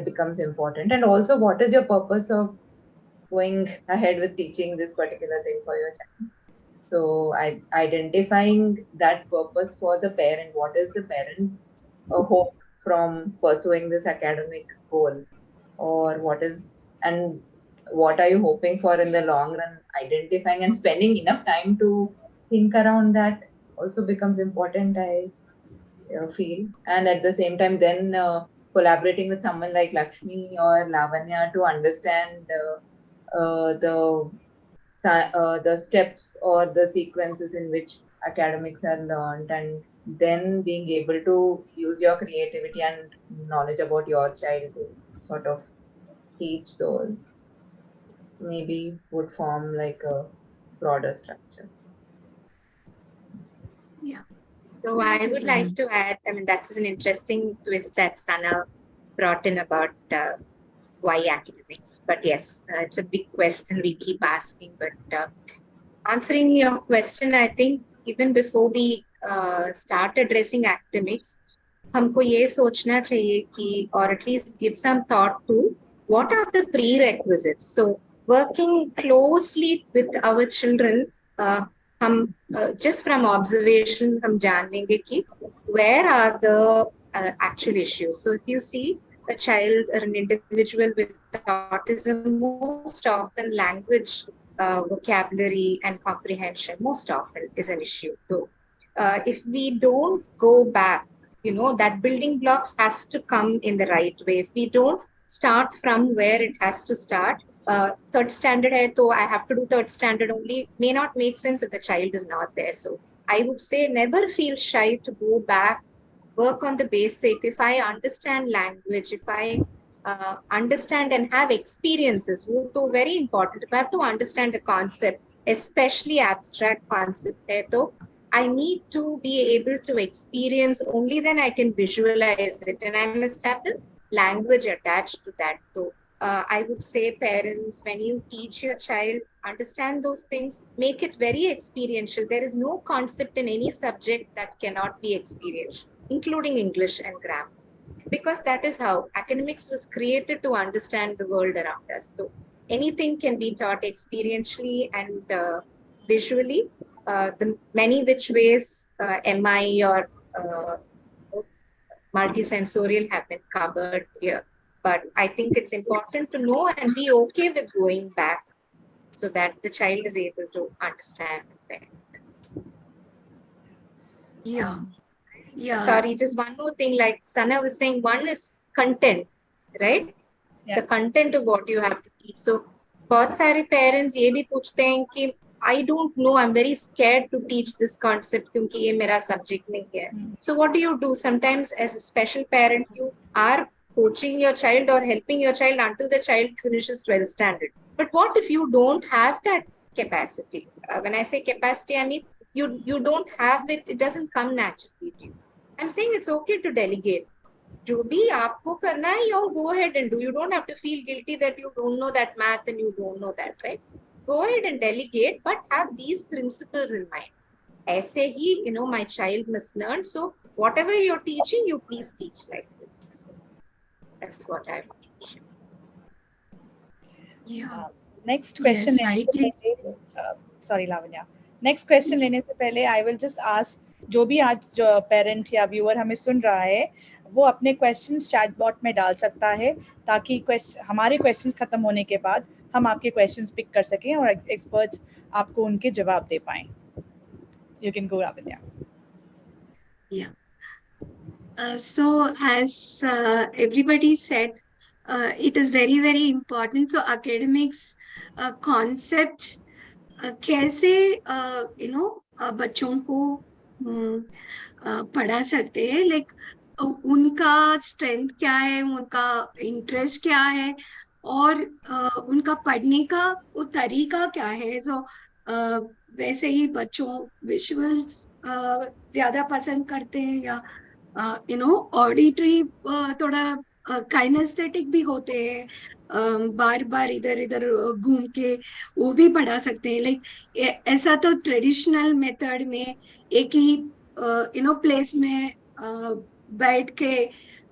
S6: becomes important, and also what is your purpose of going ahead with teaching this particular thing for your child. So identifying that purpose for the parent, what is the parent's hope from pursuing this academic goal, or what are you hoping for in the long run, identifying and spending enough time to think around that also becomes important, I feel. And at the same time then collaborating with someone like Lakshmi or Lavanya to understand the steps or the sequences in which academics are learned, and then being able to use your creativity and knowledge about your child to sort of teach those, maybe would form like a broader structure.
S3: Yeah.
S4: So I would like to add, I mean, that is an interesting twist that Sana brought in about why academics. But yes, it's a big question we keep asking. But answering your question, I think even before we start addressing academics, हमको ये सोचना चाहिए कि, or at least give some thought to what are the prerequisites. So working closely with our children, हम just from observation हम जान लेंगे कि where are the actual issues. So if you see a child or an individual with autism, most often language, vocabulary and comprehension most often is an issue. So if we don't go back, that building blocks has to come in the right way. If we don't start from where it has to start, third standard hai, so I have to do third standard only, may not make sense if the child is not there. So I would say never feel shy to go back, work on the basic. If I understand language, if I understand and have experiences, so very important. If I have to understand a concept, especially abstract concept, so I need to be able to experience, only then I can visualize it, and I must have the language attached to that. So I would say parents, when you teach your child, understand those things, make it very experiential. There is no concept in any subject that cannot be experiential, including English and grammar, because that is how academics was created, to understand the world around us. So anything can be taught experientially and visually. The many which ways MI or multisensorial have been covered here. But I think it's important to know and be okay with going back so that the child is able to understand better.
S3: Yeah.
S4: Sorry, just one more thing, like Sana was saying, one is content, right? Yeah. The content of what you have to teach. So बहुत सारे parents ये भी पूछते हैं कि I don't know, I'm very scared to teach this concept क्योंकि ये मेरा subject नहीं है. So what do you do? Sometimes as a special parent, you are coaching your child or helping your child until the child finishes 12th standard. But what if you don't have that capacity? When I say capacity, I mean you don't have it, it doesn't come naturally to you. I'm saying it's okay to delegate. जो भी आपको करना है, you go ahead and do. You don't have to feel guilty that you don't know that math and you don't know that, right? Go ahead and delegate, but have these principles in mind. ऐसे ही, my child must learn. So whatever you're teaching, you please teach like this. That's what I want to share.
S3: Yeah.
S1: Next question.
S3: Yes, right, please.
S1: Sorry, Lavanya. Next question लेने से पहले I will just ask, जो भी आज parent या viewer हमें सुन रहा है, वो अपने क्वेश्चंस चैट बॉट में डाल सकता है, ताकि हमारे क्वेश्चंस खत्म होने के बाद हम आपके क्वेश्चंस पिक कर सकें और एक्सपर्ट्स आपको उनके जवाब दे पाएं. You can go, Lavanya.
S3: Yeah. So as everybody said, it is very, very important. So academics concept कैसे बच्चों को पढ़ा सकते हैं, लाइक उनका स्ट्रेंथ क्या है, उनका इंटरेस्ट क्या है, और उनका पढ़ने का वो तरीका क्या है. सो वैसे ही बच्चों विजुअल्स ज्यादा पसंद करते हैं, या ऑडिटरी थोड़ा काइनेस्थेटिक भी होते हैं, बार बार इधर इधर घूम के वो भी पढ़ा सकते हैं. लाइक ऐसा तो ट्रेडिशनल मेथड में एक ही प्लेस में बैठ के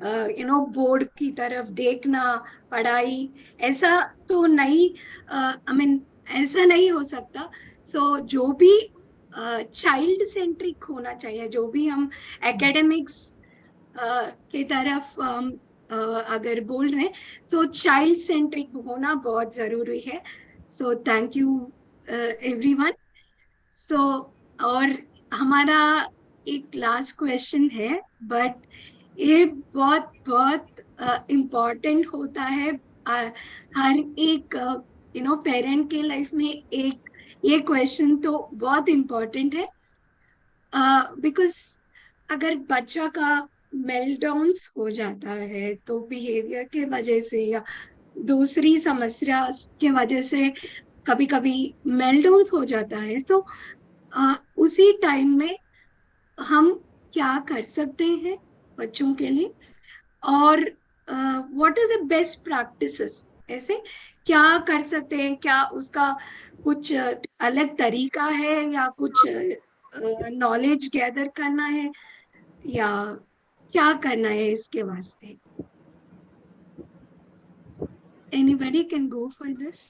S3: बोर्ड की तरफ देखना पढ़ाई, ऐसा तो नहीं, आई मीन ऐसा नहीं हो सकता. सो जो भी चाइल्ड सेंट्रिक होना चाहिए, जो भी हम एकेडमिक्स की तरफ अगर बोल रहे हैं, सो चाइल्ड सेंट्रिक होना बहुत जरूरी है. So thank you everyone. So और हमारा एक लास्ट क्वेश्चन है, बट ये बहुत बहुत इम्पोर्टेंट होता है हर एक पेरेंट के लाइफ में. एक ये क्वेश्चन तो बहुत इम्पोर्टेंट है, बिकॉज अगर बच्चा का मेल्टडाउन्स हो जाता है तो बिहेवियर के वजह से या दूसरी समस्या के वजह से कभी कभी मेल्टडाउन्स हो जाता है, तो उसी टाइम में हम क्या कर सकते हैं बच्चों के लिए, और what is the best practices, ऐसे क्या कर सकते हैं, क्या उसका कुछ अलग तरीका है, या कुछ नॉलेज गैदर करना है, या क्या करना है इसके वास्ते. Anybody can go for this?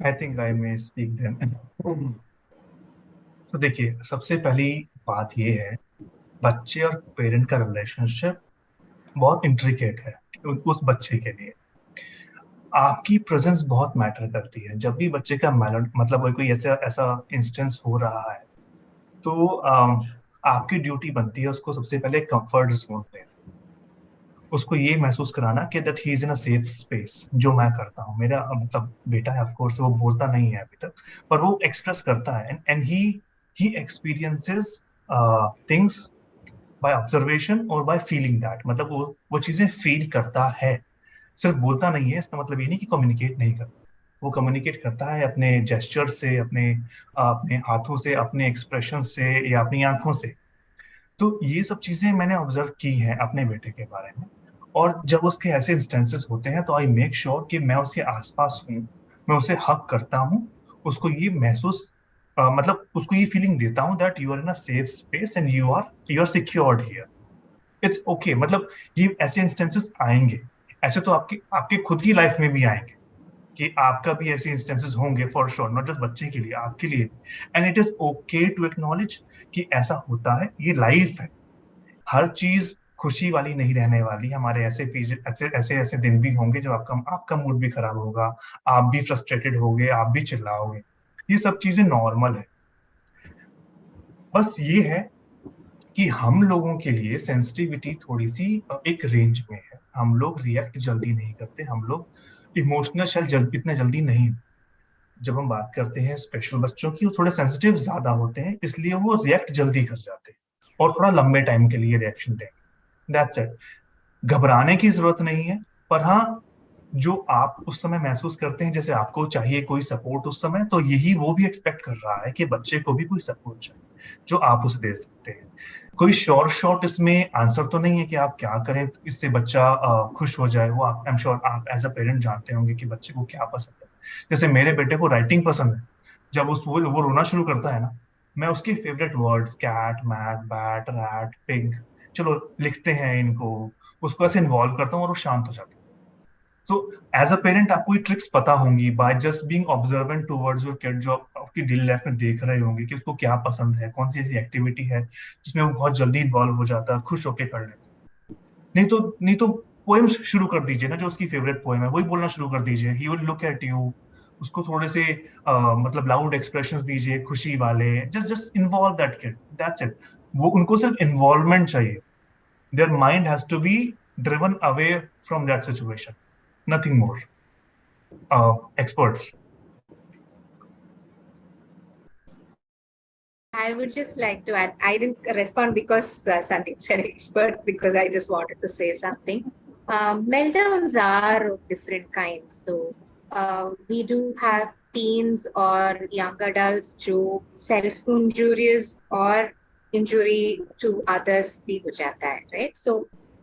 S5: I think I may speak then. तो देखिए, सबसे पहली बात ये है, बच्चे और पेरेंट का रिलेशनशिप बहुत इंट्रिकेट है उस बच्चे के लिए. आपकी प्रेजेंस बहुत मैटर करती है. जब भी बच्चे का मतलब कोई ऐसा इंस्टेंस हो रहा है, तो आपकी ड्यूटी बनती है उसको सबसे पहले कंफर्ट जोन देना, उसको ये महसूस कराना कि that he is in a safe space. जो मैं करता हूँ, मेरा मतलब बेटा है, ऑफ कोर्स वो बोलता नहीं है अभी तक, पर वो एक्सप्रेस करता है, and he experiences things by observation और बाय फीलिंग दैट. मतलब वो चीजें फील करता है, सिर्फ बोलता नहीं है. इसका मतलब ये नहीं कि कम्युनिकेट नहीं करता. वो कम्युनिकेट करता है अपने जेस्चर से, अपने हाथों से, अपने एक्सप्रेशन से, या अपनी आंखों से. तो ये सब चीजें मैंने ऑब्जर्व की हैं अपने बेटे के बारे में. और जब उसके ऐसे इंस्टेंसेस होते हैं तो आई मेक श्योर कि मैं उसके आसपास हूँ, मैं उसे हक करता हूँ, उसको ये महसूस मतलब उसको ये फीलिंग देता हूँ that you are in a safe space and you are secured here. It's okay. मतलब ये ऐसे इंस्टेंसेस आएंगे, ऐसे तो आपके खुद की लाइफ में भी आएंगे, कि आपका भी ऐसे इंस्टेंसेस होंगे फॉर श्योर, नॉट जस्ट बच्चे के लिए, आपके लिए भी. And it is okay to acknowledge कि ऐसा होता है, ये लाइफ है. हर चीज खुशी वाली नहीं रहने वाली. हमारे ऐसे पीरियड, ऐसे दिन भी होंगे जब आपका मूड भी खराब होगा, आप भी फ्रस्ट्रेटेड होगे, आप भी चिल्लाओगे. ये सब चीजें नॉर्मल है. बस ये है कि हम लोगों के लिए सेंसिटिविटी थोड़ी सी एक रेंज में है. हम लोग रिएक्ट जल्दी नहीं करते, हम लोग इमोशनल इतने जल्दी नहीं. जब हम बात करते हैं स्पेशल बच्चों की, वो थोड़े सेंसिटिव ज्यादा होते हैं, इसलिए वो रिएक्ट जल्दी कर जाते हैं और थोड़ा लंबे टाइम के लिए रिएक्शन देंगे. That's it. घबराने की जरूरत नहीं है, पर हाँ, जो आप उस समय महसूस करते हैं जैसे आपको चाहिए कोई सपोर्ट उस समय, तो यही वो भी एक्सपेक्ट कर रहा है कि बच्चे को भी कोई सपोर्ट चाहिए जो आप उसे दे सकते हैं। कोई शॉर्ट इसमें आंसर तो नहीं है कि आप क्या करें इससे बच्चा खुश हो जाए। वो आप आई एम श्योर आप एज अ पेरेंट जानते होंगे कि बच्चे को क्या पसंद है। जैसे मेरे बेटे को राइटिंग पसंद है, जब वो रोना शुरू करता है ना, मैं उसके favourite words cat mat bat rat pig, चलो लिखते हैं इनको, उसको ऐसे इन्वॉल्व करता हूँ और वो शांत हो जाता है। सो एज अ पेरेंट आपको ये ट्रिक्स पता होंगी by just being observant towards your kid, जो आप आपकी डेली लाइफ में देख रहे होंगे कि उसको क्या पसंद है, कौन सी ऐसी एक्टिविटी है जिसमें वो बहुत जल्दी इन्वॉल्व हो जाता है, खुश होकर कर लेता है। नहीं तो पोएम शुरू कर दीजिए ना, जो उसकी फेवरेट पोएम है वही बोलना शुरू कर दीजिए। He will look at you. उसको थोड़े से मतलब लाउड एक्सप्रेशंस दीजिए खुशी वाले, just just involve that kid, that's it. वो उनको सिर्फ इन्वॉल्वमेंट चाहिए। Their mind has to be driven away from that situation, nothing more. Experts.
S4: I would just like to add, I didn't respond because Sandeep said expert, because I just wanted to say something. Meltdowns are of different kinds. So we do have teens or young adults who self-injurious or injury to others bhi ho jata hai, right? So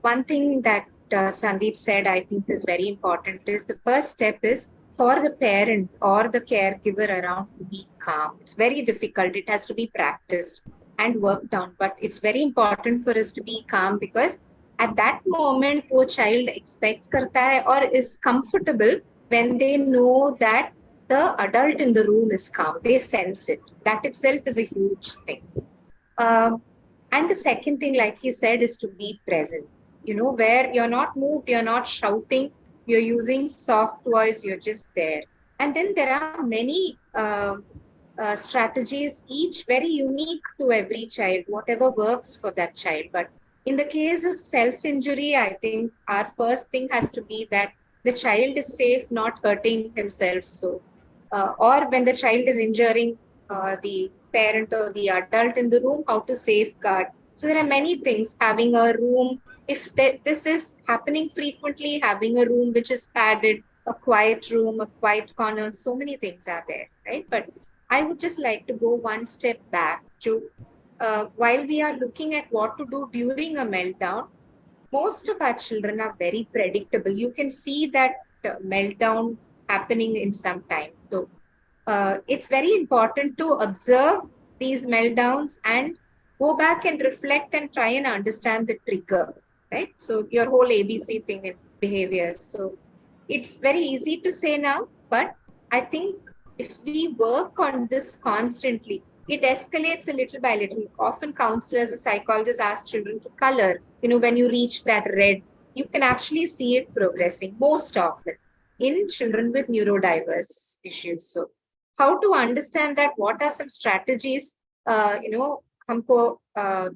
S4: one thing that Sandeep said, I think is very important, is the first step is for the parent or the caregiver around to be calm. It's very difficult. It has to be practiced and worked on, but it's very important for us to be calm, because at that moment, wo child expect karta hai or is comfortable when they know that the adult in the room is calm. They sense it. That itself is a huge thing. And the second thing, like he said, is to be present. You know, where you're not moved, you're not shouting, you're using soft voice, you're just there. And then there are many strategies, each very unique to every child, whatever works for that child. But in the case of self-injury, I think our first thing has to be that the child is safe, not hurting himself. So, or when the child is injuring the parent or the adult in the room, how to safeguard. So there are many things. Having a room, if this is happening frequently, having a room which is padded, a quiet room, a quiet corner, so many things are there, right? But I would just like to go one step back to while we are looking at what to do during a meltdown, most of our children are very predictable. You can see that meltdown happening in some time. So it's very important to observe these meltdowns and go back and reflect and try and understand the trigger, right? So your whole ABC thing in behaviors. So it's very easy to say now, but I think if we work on this constantly, it escalates a little by little. Often counselors or psychologists ask children to color. You know, when you reach that red, you can actually see it progressing most often in children with neurodiverse issues. So how to understand that, what are some strategies,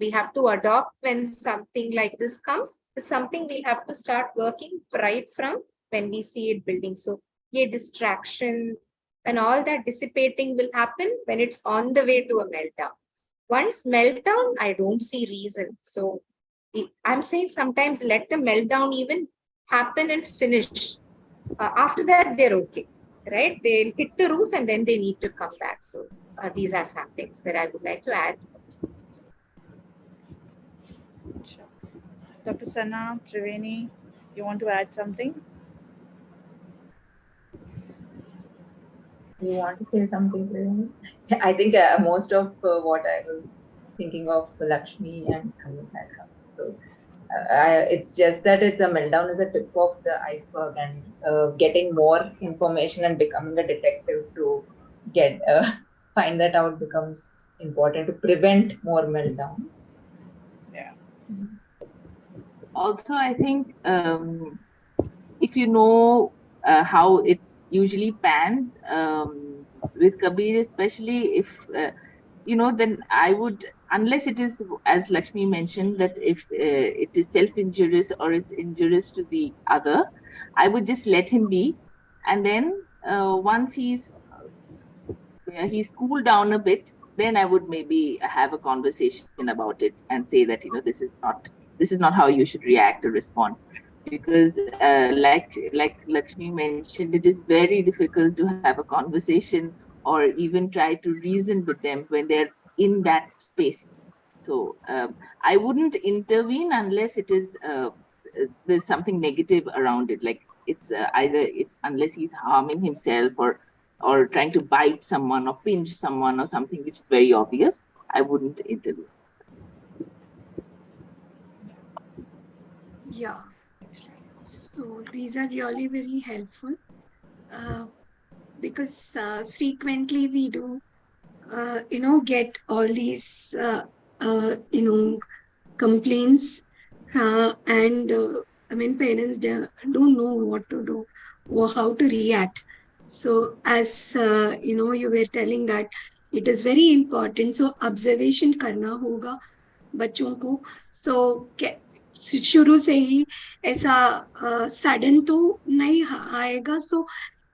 S4: we have to adopt when something like this comes, is something we have to start working right from when we see it building. So yeah, distraction and all that dissipating will happen when it's on the way to a meltdown. Once meltdown, I don't see reason. So I'm saying sometimes let the meltdown even happen and finish. After that, they're okay, right? They'll hit the roof and then they need to come back. So these are some things that I would like to add.
S1: Dr. Sana, Triveni, you want to add something?
S6: You want to say something, Triveni? I think most of what I was thinking of, Lakshmi and Sandeep had come. So it's just that the meltdown is a tip of the iceberg, and getting more information and becoming a detective to get find that out becomes important to prevent more meltdowns.
S1: Yeah.
S2: Also, I think if you know how it usually pans with Kabir, especially if then I would, unless it is, as Lakshmi mentioned, that if it is self-injurious or it's injurious to the other, I would just let him be. And then once he's cooled down a bit, then I would maybe have a conversation about it and say that, this is not how you should react or respond. because like Lakshmi mentioned, it is very difficult to have a conversation or even try to reason with them when they're in that space. So I wouldn't intervene unless it is there's something negative around it, like it's either if unless he's harming himself or trying to bite someone or pinch someone or something which is very obvious, I wouldn't intervene.
S3: Yeah. So these are really very helpful because frequently we do, get all these, complaints, and I mean, parents don't know what to do or how to react. So as you were telling that it is very important. So observation करना होगा बच्चों को. So शुरू से ही ऐसा sudden तो नहीं आएगा. So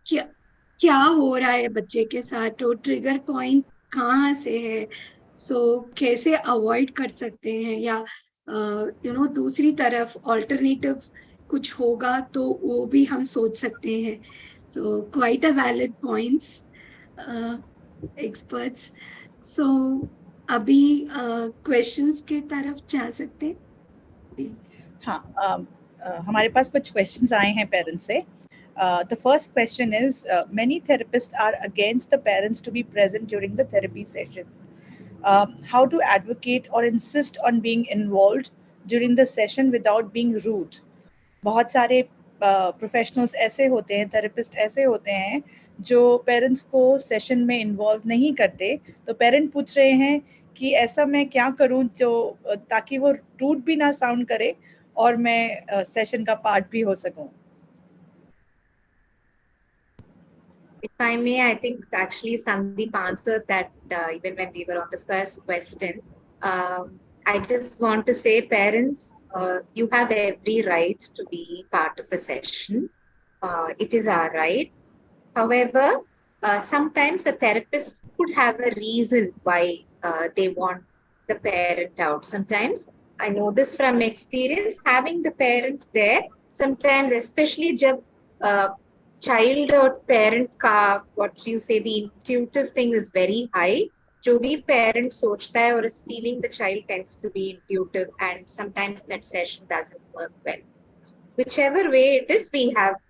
S3: क्या क्या हो रहा है बच्चे के साथ, तो ट्रिगर पॉइंट कहाँ से है, कैसे अवॉइड कर सकते हैं, या दूसरी तरफ ऑल्टरनेटिव कुछ होगा तो वो भी हम सोच सकते हैं. So quite a valid points, experts. So अभी क्वेश्चंस की तरफ जा सकते हैं.
S1: हाँ, हमारे पास कुछ क्वेश्चंस आए हैं पेरेंट्स से. The first question is, many therapists are against the parents to be present during the therapy session. How to advocate or insist on being involved during the session without being rude? बहुत सारे professionals ऐसे होते हैं, therapist ऐसे होते हैं जो parents को सेशन में इन्वॉल्व नहीं करते. तो पेरेंट पूछ रहे हैं कि ऐसा मैं क्या करूं जो ताकि वो रूड भी ना साउंड करे और मैं सेशन का पार्ट भी हो सकूं.
S4: If I may, I think actually Sandeep answered that even when we were on the first question. I just want to say, parents, you have every right to be part of a session. It is our right. However, sometimes a therapist could have a reason why they want the parent out. Sometimes, I know this from experience, having the parent there, sometimes, especially jab child or parent ka, what you say, the intuitive thing is very high. जो भी parent सोचता है or is feeling, the child tends to be intuitive, and sometimes that session doesn't work well. Whichever way it is,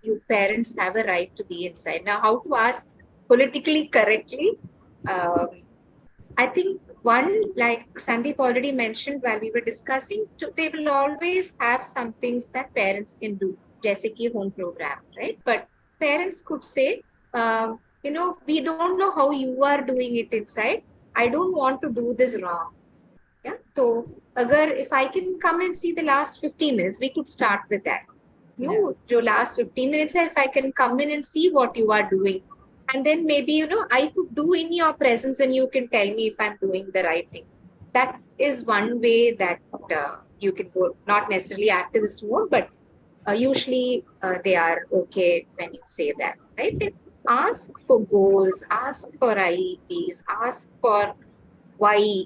S4: you parents have a right to be inside. Now, how to ask politically correctly? I think one, like Sandeep already mentioned while we were discussing, they will always have some things that parents can do, जैसे कि home program, right? But parents could say, we don't know how you are doing it inside. I don't want to do this wrong. Yeah. So, if I can come and see the last 15 minutes, we could start with that. Jo last 15 minutes, if I can come in and see what you are doing, and then maybe, I could do in your presence and you can tell me if I'm doing the right thing. That is one way that you can go, not necessarily activist mode, but usually they are okay when you say that, right? And ask for goals, ask for IEPs, ask for why,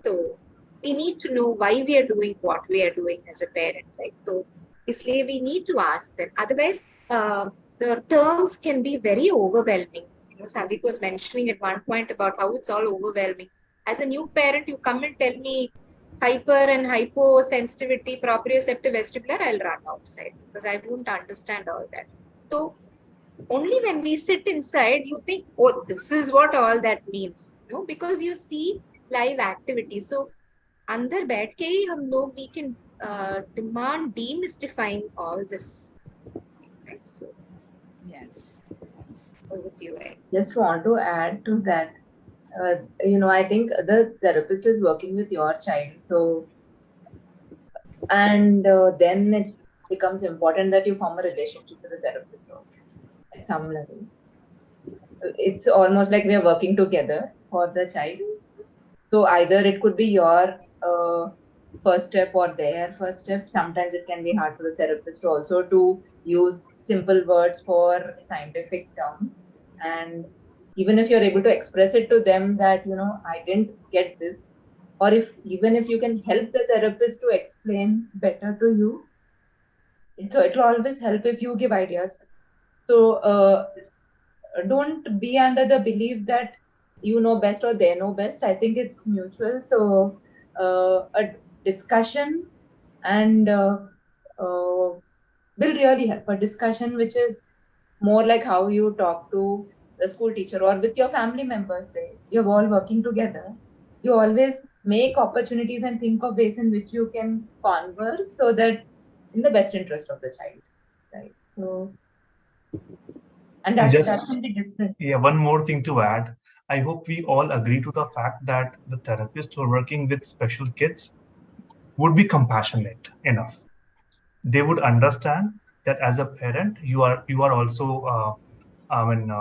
S4: so we need to know why we are doing what we are doing as a parent, right? So isliye we need to ask them. Otherwise, the terms can be very overwhelming. Sandeep was mentioning at one point about how it's all overwhelming. As a new parent, you come and tell me hyper and hyposensitivity, proprioceptive vestibular, I'll run outside because I won't understand all that. So only when we sit inside, you think, oh, this is what all that means, because you see live activity. So अंदर बैठ के ही हम लोग we can demand demystifying all this. Right? So,
S1: Yes.
S4: over to you, Ed.
S6: Just want to add to that. I think the therapist is working with your child, so and then it becomes important that you form a relationship with the therapist also at some level. It's almost like we are working together for the child. So either it could be your first step or their first step. Sometimes it can be hard for the therapist also to use simple words for scientific terms. And even if you're able to express it to them that, I didn't get this, or even if you can help the therapist to explain better to you, So it will always help if you give ideas. So don't be under the belief that you know best or they know best. I think it's mutual. So a discussion and will really help. A discussion which is more like how you talk to the school teacher or with your family members, say you're all working together. You always make opportunities and think of ways in which you can converse so that in the best interest of the child, right? So, and that
S5: Just
S6: can be different.
S5: yeah, one more thing to add. I hope we all agree to the fact that the therapists who are working with special kids would be compassionate enough. They would understand that as a parent, you are also I mean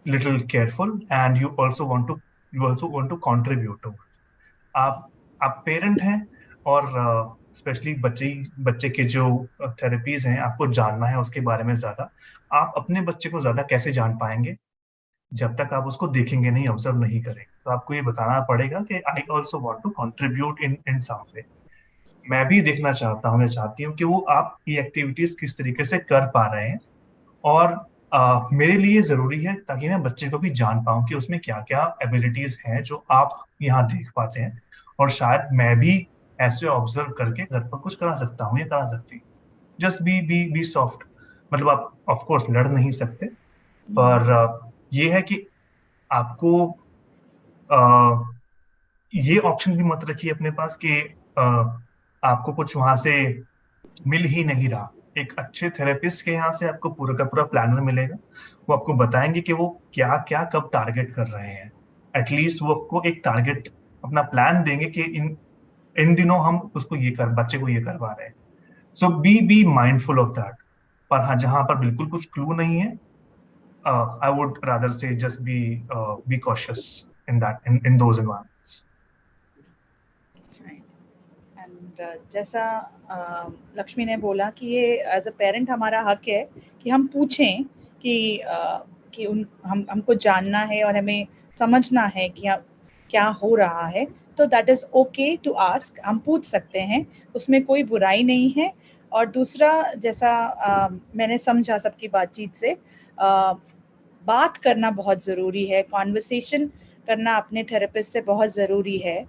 S5: little careful, and you also want to contribute to it. आप parent हैं, और specially बच्चे बच्चे के जो therapies हैं, आपको जानना है उसके बारे में ज्यादा। आप अपने बच्चे को ज्यादा कैसे जान पाएंगे जब तक आप उसको देखेंगे नहीं, ऑब्जर्व नहीं करेंगे? तो आपको ये बताना पड़ेगा कि I also want to contribute in in some way. मैं भी देखना चाहता हूँ या चाहती हूँ कि वो आप ये एक्टिविटीज किस तरीके से कर पा रहे हैं, और मेरे लिए जरूरी है ताकि मैं बच्चे को भी जान पाऊं कि उसमें क्या क्या एबिलिटीज हैं जो आप यहाँ देख पाते हैं, और शायद मैं भी ऐसे ऑब्जर्व करके घर पर कुछ करा सकता हूँ या करा सकती हूँ। Just be soft. मतलब आप ऑफ कोर्स लड़ नहीं सकते, पर ये है कि आपको ये ऑप्शन भी मत रखिए अपने पास कि आपको कुछ वहां से मिल ही नहीं रहा। एक अच्छे थेरेपिस्ट के यहाँ से आपको पूरा का पूरा प्लानर मिलेगा। वो आपको बताएंगे कि वो क्या क्या कब टारगेट कर रहे हैं। एटलीस्ट वो आपको एक टारगेट अपना प्लान देंगे कि इन इन दिनों हम उसको ये कर बच्चे को ये करवा रहे हैं। सो बी माइंडफुल ऑफ दैट। पर हाँ, जहां पर बिल्कुल कुछ क्लू नहीं है, आई वुड रादर से just be cautious in that in those environments.
S1: And जैसा लक्ष्मी ने बोला कि ये एज अ पेरेंट हमारा हक है कि हम पूछें कि हमको जानना है और हमें समझना है कि क्या हो रहा है। तो that is okay to ask, हम पूछ सकते हैं, उसमें कोई बुराई नहीं है। और दूसरा, जैसा मैंने समझा सबकी बातचीत से, बात करना बहुत ज़रूरी है, कॉन्वर्सेशन करना अपने थेरेपिस्ट से बहुत ज़रूरी है,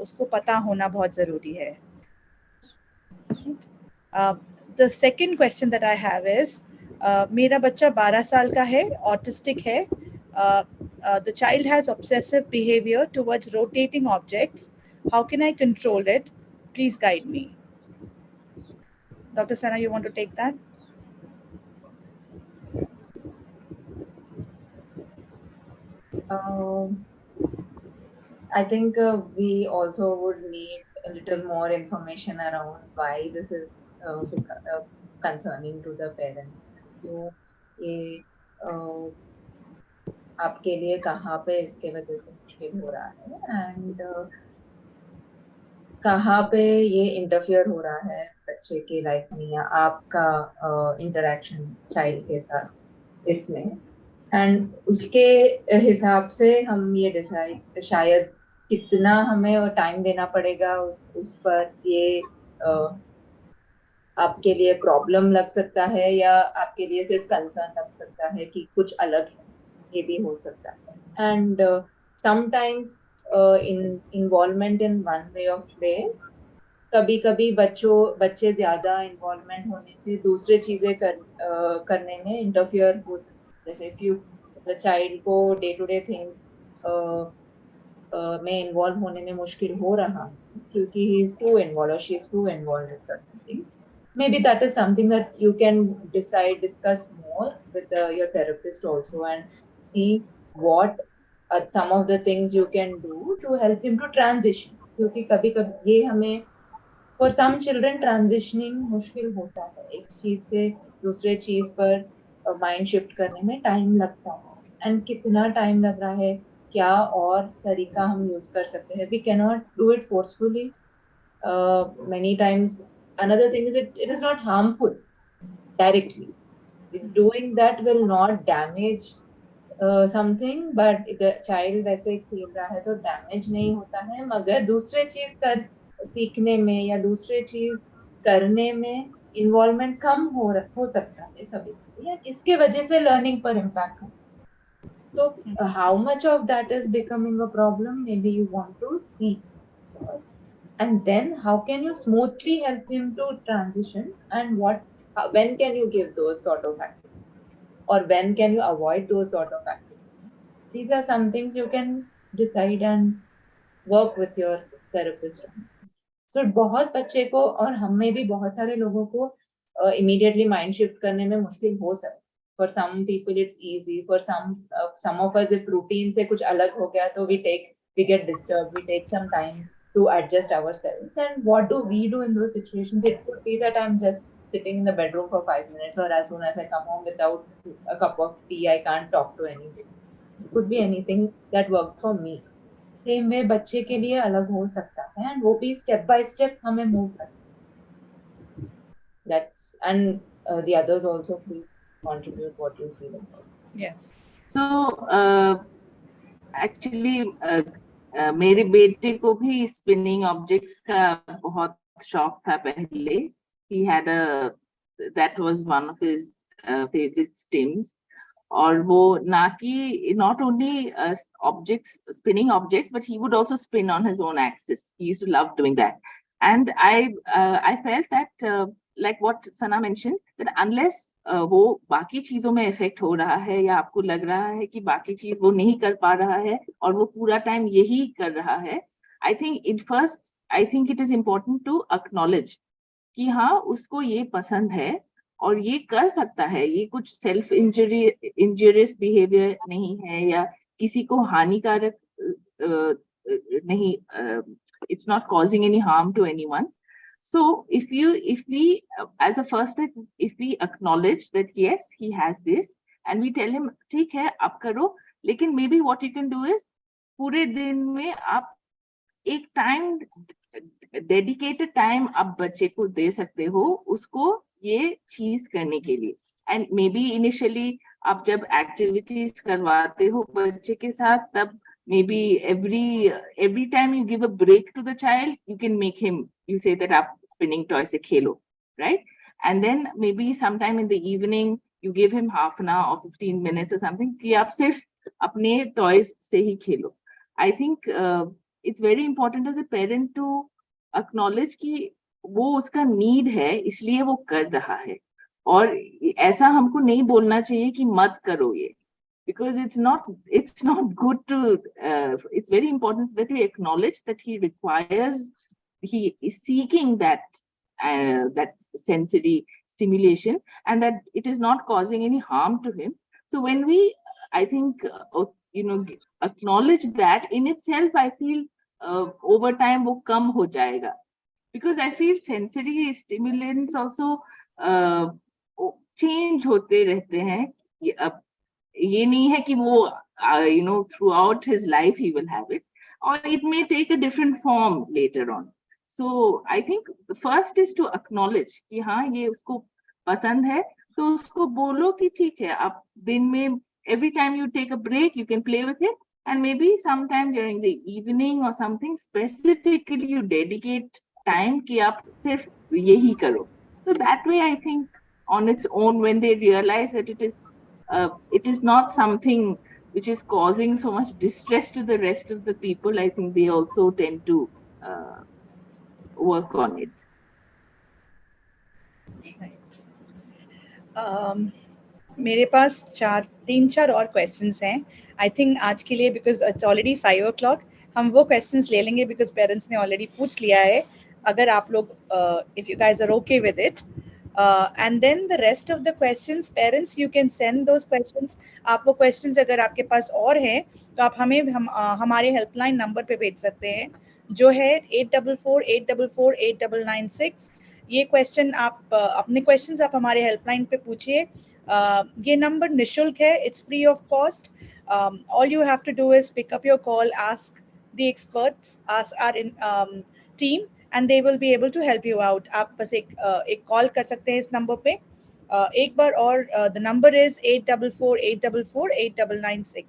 S1: उसको पता होना बहुत ज़रूरी है। The second question that I have is, मेरा बच्चा 12 साल का है, ऑटिस्टिक है। The child has obsessive behavior towards rotating objects. How can I control it? Please guide me. Dr. Sana, you want to take that?
S6: I think we also would need a little more information around why this is concerning to the parent. क्यों ये आपके लिए कहाँ पे इसके वजह से मुश्किल हो रहा है, एंड कहाँ पे ये इंटरफियर हो रहा है बच्चे की लाइफ में या आपका इंटरेक्शन चाइल्ड के साथ इसमें, एंड उसके हिसाब से हम ये डिसाइड शायद कितना हमें टाइम देना पड़ेगा उस पर। ये आपके लिए प्रॉब्लम लग सकता है या आपके लिए सिर्फ कंसर्न लग सकता है कि कुछ अलग है, ये भी हो सकता है। And sometimes involvement in one way of play, कभी कभी बच्चे ज्यादा इन्वॉल्वमेंट होने से दूसरे चीजें करने में इंटरफियर हो सकते हैं। जैसे कि द चाइल्ड को डे टू डे थिंग्स में इन्वॉल्व होने में मुश्किल हो रहा है क्योंकि he is too involved or she is too involved in certain things. Maybe that is something that you can discuss more with your therapist also, and see what some of the things you can do to help him to transition. क्योंकि कभी कभी ये हमें for some children transitioning मुश्किल होता है, एक चीज से दूसरे चीज पर माइंड शिफ्ट करने में टाइम लगता है, एंड कितना टाइम लग रहा है, क्या और तरीका हम यूज कर सकते हैं। We can not do it forcefully many times. Another thing is it is not harmful directly. It's doing that will not damage something, but the child वैसे खेल रहा है तो डैमेज नहीं होता है, मगर दूसरे चीज कर सीखने में या दूसरे चीज करने में इन्वॉल्वमेंट कम हो सकता है कभी कभी, इसके वजह से लर्निंग पर इम्पैक्ट हो. So how much of that is becoming a problem, maybe you want to see first, and then how can you smoothly help him to transition, and when can you give those sort of activities, or when can you avoid those sort of activities. These are some things you can decide and work with your therapist on. So बहुत बच्चे को और हम में भी बहुत सारे लोगों को immediately mind shift करने में मुश्किल हो सकता है. For some people it's easy. For some of us, if routine से कुछ अलग हो गया तो we get disturbed. We take some time to adjust ourselves. And what do we do in those situations? It could be that I'm just sitting in the bedroom for 5 minutes, or as soon as I come home without a cup of tea, I can't talk to anybody. It could be anything that worked for me. Same way बच्चे के लिए अलग हो सकता है, and वो भी step by step हमें मूव करना. That's and the others also please contribute what you feel about.
S1: Yes.
S2: So actually मेरे बेटे को भी स्पिनिंग ऑब्जेक्ट्स का बहुत शौक था पहले. He had that was one of his favorite stims. और वो ना कि not only objects, spinning objects, but he would also spin on his own axis. He used to love doing that. And I felt that like what Sana mentioned, that unless वो बाकी चीजों में effect हो रहा है या आपको लग रहा है कि बाकी चीज वो नहीं कर पा रहा है और वो पूरा टाइम यही कर रहा है, I think it is important to acknowledge कि हाँ उसको ये पसंद है और ये कर सकता है, ये कुछ सेल्फ इंजरियस बिहेवियर नहीं है या किसी को हानिकारक नहीं, it's not causing any harm to anyone. So if we as a first step, if we acknowledge that yes, he has this, and we tell him ठीक है आप करो, लेकिन maybe what you can do is पूरे दिन में आप एक टाइम, डेडिकेटेड टाइम आप बच्चे को दे सकते हो उसको ये चीज करने के लिए. एंड मे बी इनिशियली आप जब एक्टिविटीज करवाते हो बच्चे के साथ, तब maybe every time you give a break to the child, you can make him, you say that आप spinning toy से खेलो, right? And then maybe sometime in the evening you give him half an hour or 15 minutes or something कि आप सिर्फ अपने toys से ही खेलो. I think it's very important as a parent to acknowledge कि वो उसका need है इसलिए वो कर रहा है, और ऐसा हमको नहीं बोलना चाहिए कि मत करो ये, because it's not good to it's very important that we acknowledge that he is seeking that sensory stimulation and that it is not causing any harm to him. So when we, I think acknowledge that, in itself I feel over time wo kam ho jayega, because I feel sensory stimulants also change होते रहते हैं. ये नहीं है कि वो throughout his life he will have it, or it may take a different form later on. So I think the first is to acknowledge कि हाँ ये उसको पसंद है, तो उसको बोलो कि ठीक है आप दिन में every time you take a break you can play with it, and maybe sometime during the evening or something specifically you dedicate time कि आप सिर्फ यही करो. So that way I think on its own, when they realize that it is not something which is causing so much distress to the rest of the people, I think they also tend to work on it.
S1: Right. मेरे पास 3-4 और questions हैं I think आज के लिए, because it's already 5 o'clock. हम वो questions ले लेंगे बिकॉज पेरेंट्स ने ऑलरेडी पूछ लिया है. अगर आप लोग if you guys are okay with it, and then the rest of the questions, parents, you can send those questions. आप वो questions अगर आपके पास और हैं तो आप हमारे हेल्पलाइन नंबर पे भेज सकते हैं जो है 8448448996. ये क्वेश्चन आप अपने क्वेश्चंस आप हमारे हेल्पलाइन पे पूछिए. ये नंबर निशुल्क है, it's free of cost. All you have to do is pick up your call, ask the experts, ask our team, and they will be able to help you out. आप बस एक call कर सकते हैं इस number पे. एक बार और the number is 8448448996.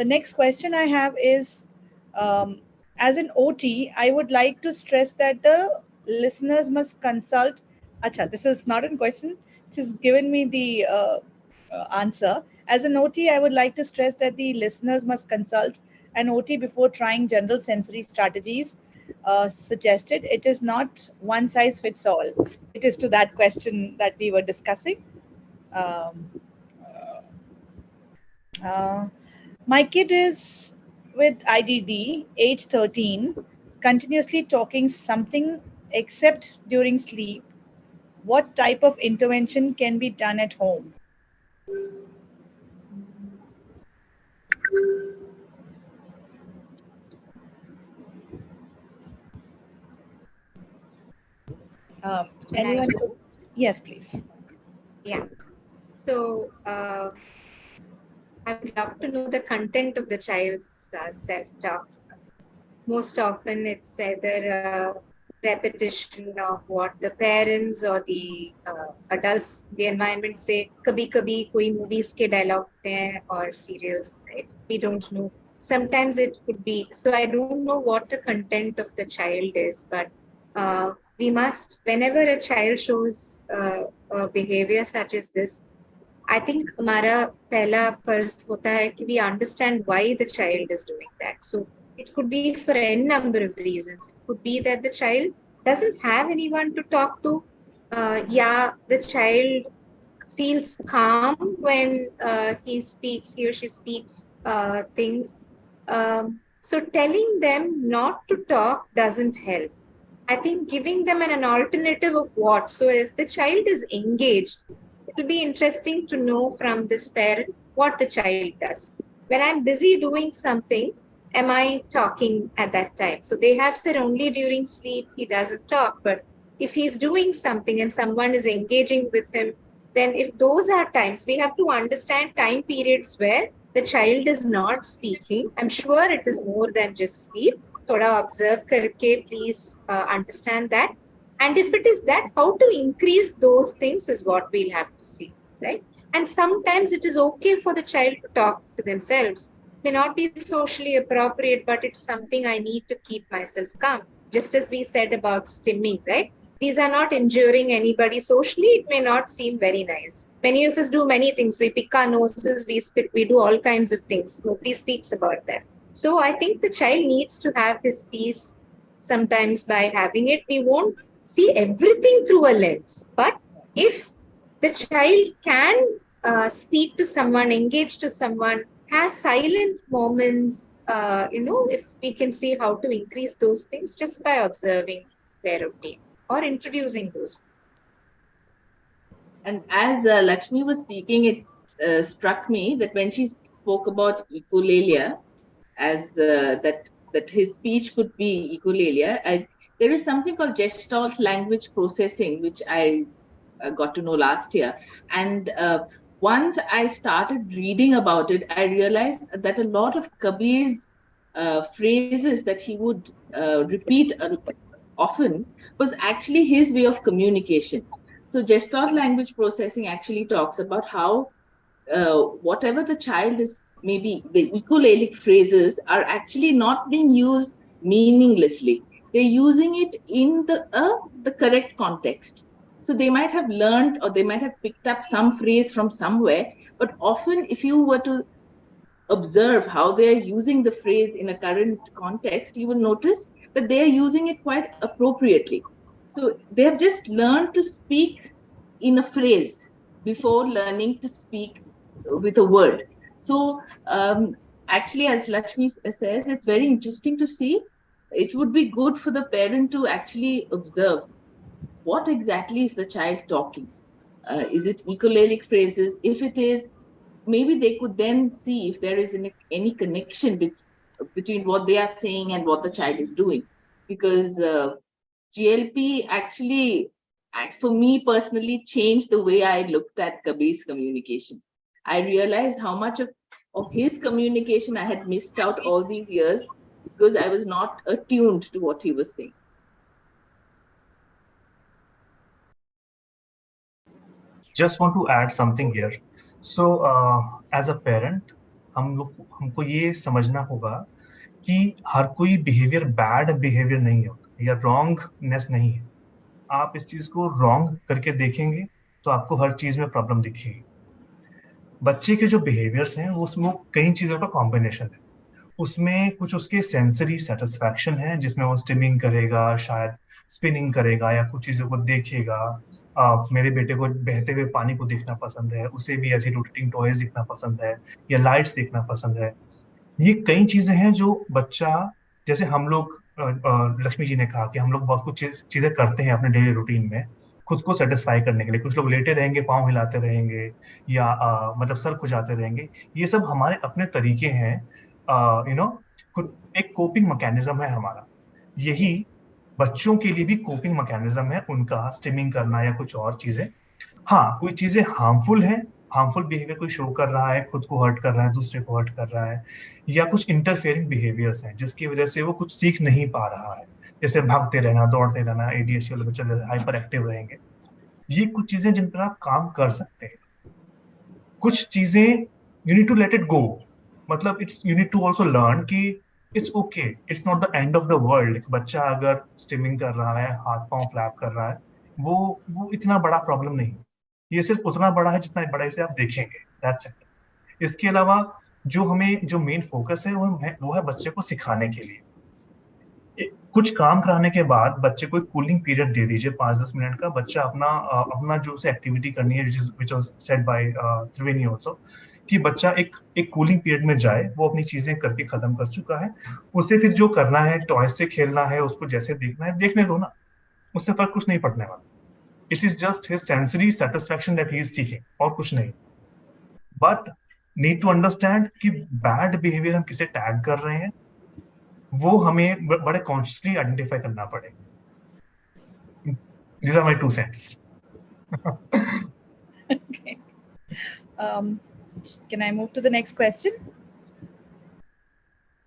S1: The next question I have is, as an OT, I would like to stress that the listeners must consult Acha, this is not a question. Just given me the answer. As an OT, I would like to stress that the listeners must consult an OT before trying general sensory strategies suggested. It is not one size fits all. It is to that question that we were discussing. Um, uh, my kid is with IDD, age 13, continuously talking something except during sleep. What type of intervention can be done at home? Anyone? Yes, please.
S4: Yeah. So I would love to know the content of the child's self-talk. Most often it's either a repetition of what the parents or the adults, the environment say. Kabhi kabhi koi movies ke dialogue hote hain or serials, right? We don't know. Sometimes it could be. So I don't know what the content of the child is, but we must, whenever a child shows a behavior such as this, I think हमारा पहला फर्ज होता है कि we understand why the child is doing that. So it could be for any number of reasons. It could be that the child doesn't have anyone to talk to. Yeah, the child feels calm when he or she speaks things. So telling them not to talk doesn't help. I think giving them an alternative of what. So if the child is engaged, it will be interesting to know from this parent what the child does. When I'm busy doing something, am I talking at that time? So they have said only during sleep he doesn't talk, but if he's doing something and someone is engaging with him, then if those are times, we have to understand time periods where the child is not speaking. I'm sure it is more than just sleep. Thoda observe karke, please understand that. And if it is that, how to increase those things is what we'll have to see, right? And sometimes it is okay for the child to talk to themselves. May not be socially appropriate, but it's something I need to keep myself calm. Just as we said about stimming, right? These are not injuring anybody socially. It may not seem very nice. Many of us do many things. We pick our noses, we spit, we do all kinds of things. Nobody speaks about that. So I think the child needs to have his peace sometimes by having it. We won't see everything through a lens, but if the child can speak to someone, engage to someone, has silent moments, if we can see how to increase those things just by observing their routine or introducing those.
S2: And as Lakshmi was speaking, it struck me that when she spoke about echolalia, as that his speech could be echolalia, there is something called gestalt language processing, which I got to know last year. And once I started reading about it, I realized that a lot of Kabir's phrases that he would repeat often was actually his way of communication. So Gestalt language processing actually talks about how whatever the child is, maybe the echolalic phrases are actually not being used meaninglessly. They're using it in the correct context. So they might have learned or they might have picked up some phrase from somewhere, but often if you were to observe how they're using the phrase in a current context, you will notice that they're using it quite appropriately. So they have just learned to speak in a phrase before learning to speak with a word. So actually, as Lakshmi says, it's very interesting to see. It would be good for the parent to actually observe what exactly is the child talking. Is it echolalic phrases? If it is, maybe they could then see if there is any connection between what they are saying and what the child is doing. Because GLP actually, for me personally, changed the way I looked at Kabir's communication. I realized how much of his communication I had missed out all these years because I was not attuned to what he was saying.
S5: Just want to add something here. So as a parent, हमको ये समझना होगा कि हर कोई behaviour bad behaviour नहीं होता या wrongness नहीं है. आप इस चीज को रॉन्ग करके देखेंगे तो आपको हर चीज में प्रॉब्लम दिखेगी। बच्चे के जो बिहेवियर्स हैं उसमें कई चीजों का कॉम्बिनेशन है। उसमें कुछ उसके सेंसरी सेटिस्फैक्शन है जिसमें वो स्टिमिंग करेगा, शायद स्पिनिंग करेगा या कुछ चीजों को देखेगा। मेरे बेटे को बहते हुए पानी को देखना पसंद है, उसे भी ऐसी रोटेटिंग टॉयज देखना पसंद है या लाइट्स देखना पसंद है। ये कई चीजें हैं जो बच्चा, जैसे हम लोग लक्ष्मी जी ने कहा कि हम लोग बहुत कुछ चीजें करते हैं अपने डेली रूटीन में खुद को सेटिस्फाई करने के लिए। कुछ लोग लेटे रहेंगे, पाँव हिलाते रहेंगे या मतलब सर खुजाते रहेंगे। ये सब हमारे अपने तरीके हैं, खुद एक कोपिंग मैकेनिज्म है हमारा। यही बच्चों के लिए भी कोपिंग मैकेनिज्म है उनका, स्टिमिंग करना या कुछ और चीजें। हाँ, कोई चीजें हार्मफुल है, हार्मफुल बिहेवियर कोई शो कर रहा है, खुद को हर्ट कर रहा है, दूसरे को हर्ट कर रहा है, या कुछ इंटरफेयरिंग बिहेवियर्स हैं जिसकी वजह से वो कुछ सीख नहीं पा रहा है, जैसे भागते रहना, दौड़ते रहना, एडीएचडी वाले बच्चे हाइपर एक्टिव रहेंगे। ये कुछ चीजें जिन पर आप काम कर सकते हैं। कुछ चीजें you need to let it go, मतलब it's you need to also learn कि it's okay, it's not the end of the world. बच्चा अगर स्टिमिंग कर रहा है, हाथ पांव फ्लैप कर रहा है, वो वो इतना बड़ा प्रॉब्लम नहीं है। ये सिर्फ उतना बड़ा है जितना बड़ा इसे आप देखेंगे, दैट्स इट। इसके अलावा जो हमें जो मेन फोकस है वो है बच्चे को सिखाने के लिए। कुछ काम कराने के बाद बच्चे को एक कूलिंग पीरियड दे दीजिए, 5-10 मिनट का। बच्चा अपना जो उसे एक्टिविटी करनी है, which was said bye Triveni also, कि बच्चा एक एक कूलिंग पीरियड में जाए, वो अपनी चीजें करके खत्म कर चुका है। उसे फिर जो करना है, टॉय से खेलना है, उसको जैसे देखना है देखने दो ना, उससे फर्क कुछ नहीं पड़ने वाला। It is just his sensory satisfaction that he is seeking, और कुछ नहीं। बट नीड टू अंडरस्टैंड कि बैड बिहेवियर हम किसे टैग कर रहे हैं, वो हमें बड़े कॉन्शियसली आइडेंटिफाई करना पड़ेगा। These are my 2 cents.
S1: Okay. Can I move to the next question?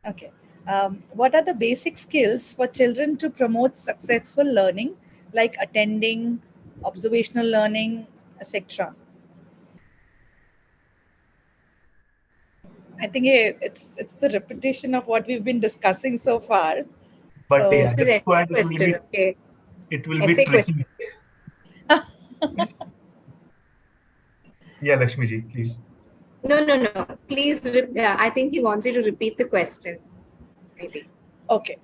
S1: Okay. What are the basic skills for children to promote successful learning, like attending, observational learning, etc.? I think it's the repetition of what we've been discussing so far.
S5: But
S1: So,
S5: yeah,
S4: This is
S5: just to
S4: essay
S5: add,
S4: question, okay?
S5: it will be
S4: Essay
S5: tricky.
S4: question.
S5: Yeah, Lakshmi ji, please.
S4: No. Please, I think he wants you to repeat the question. I think.
S1: Okay.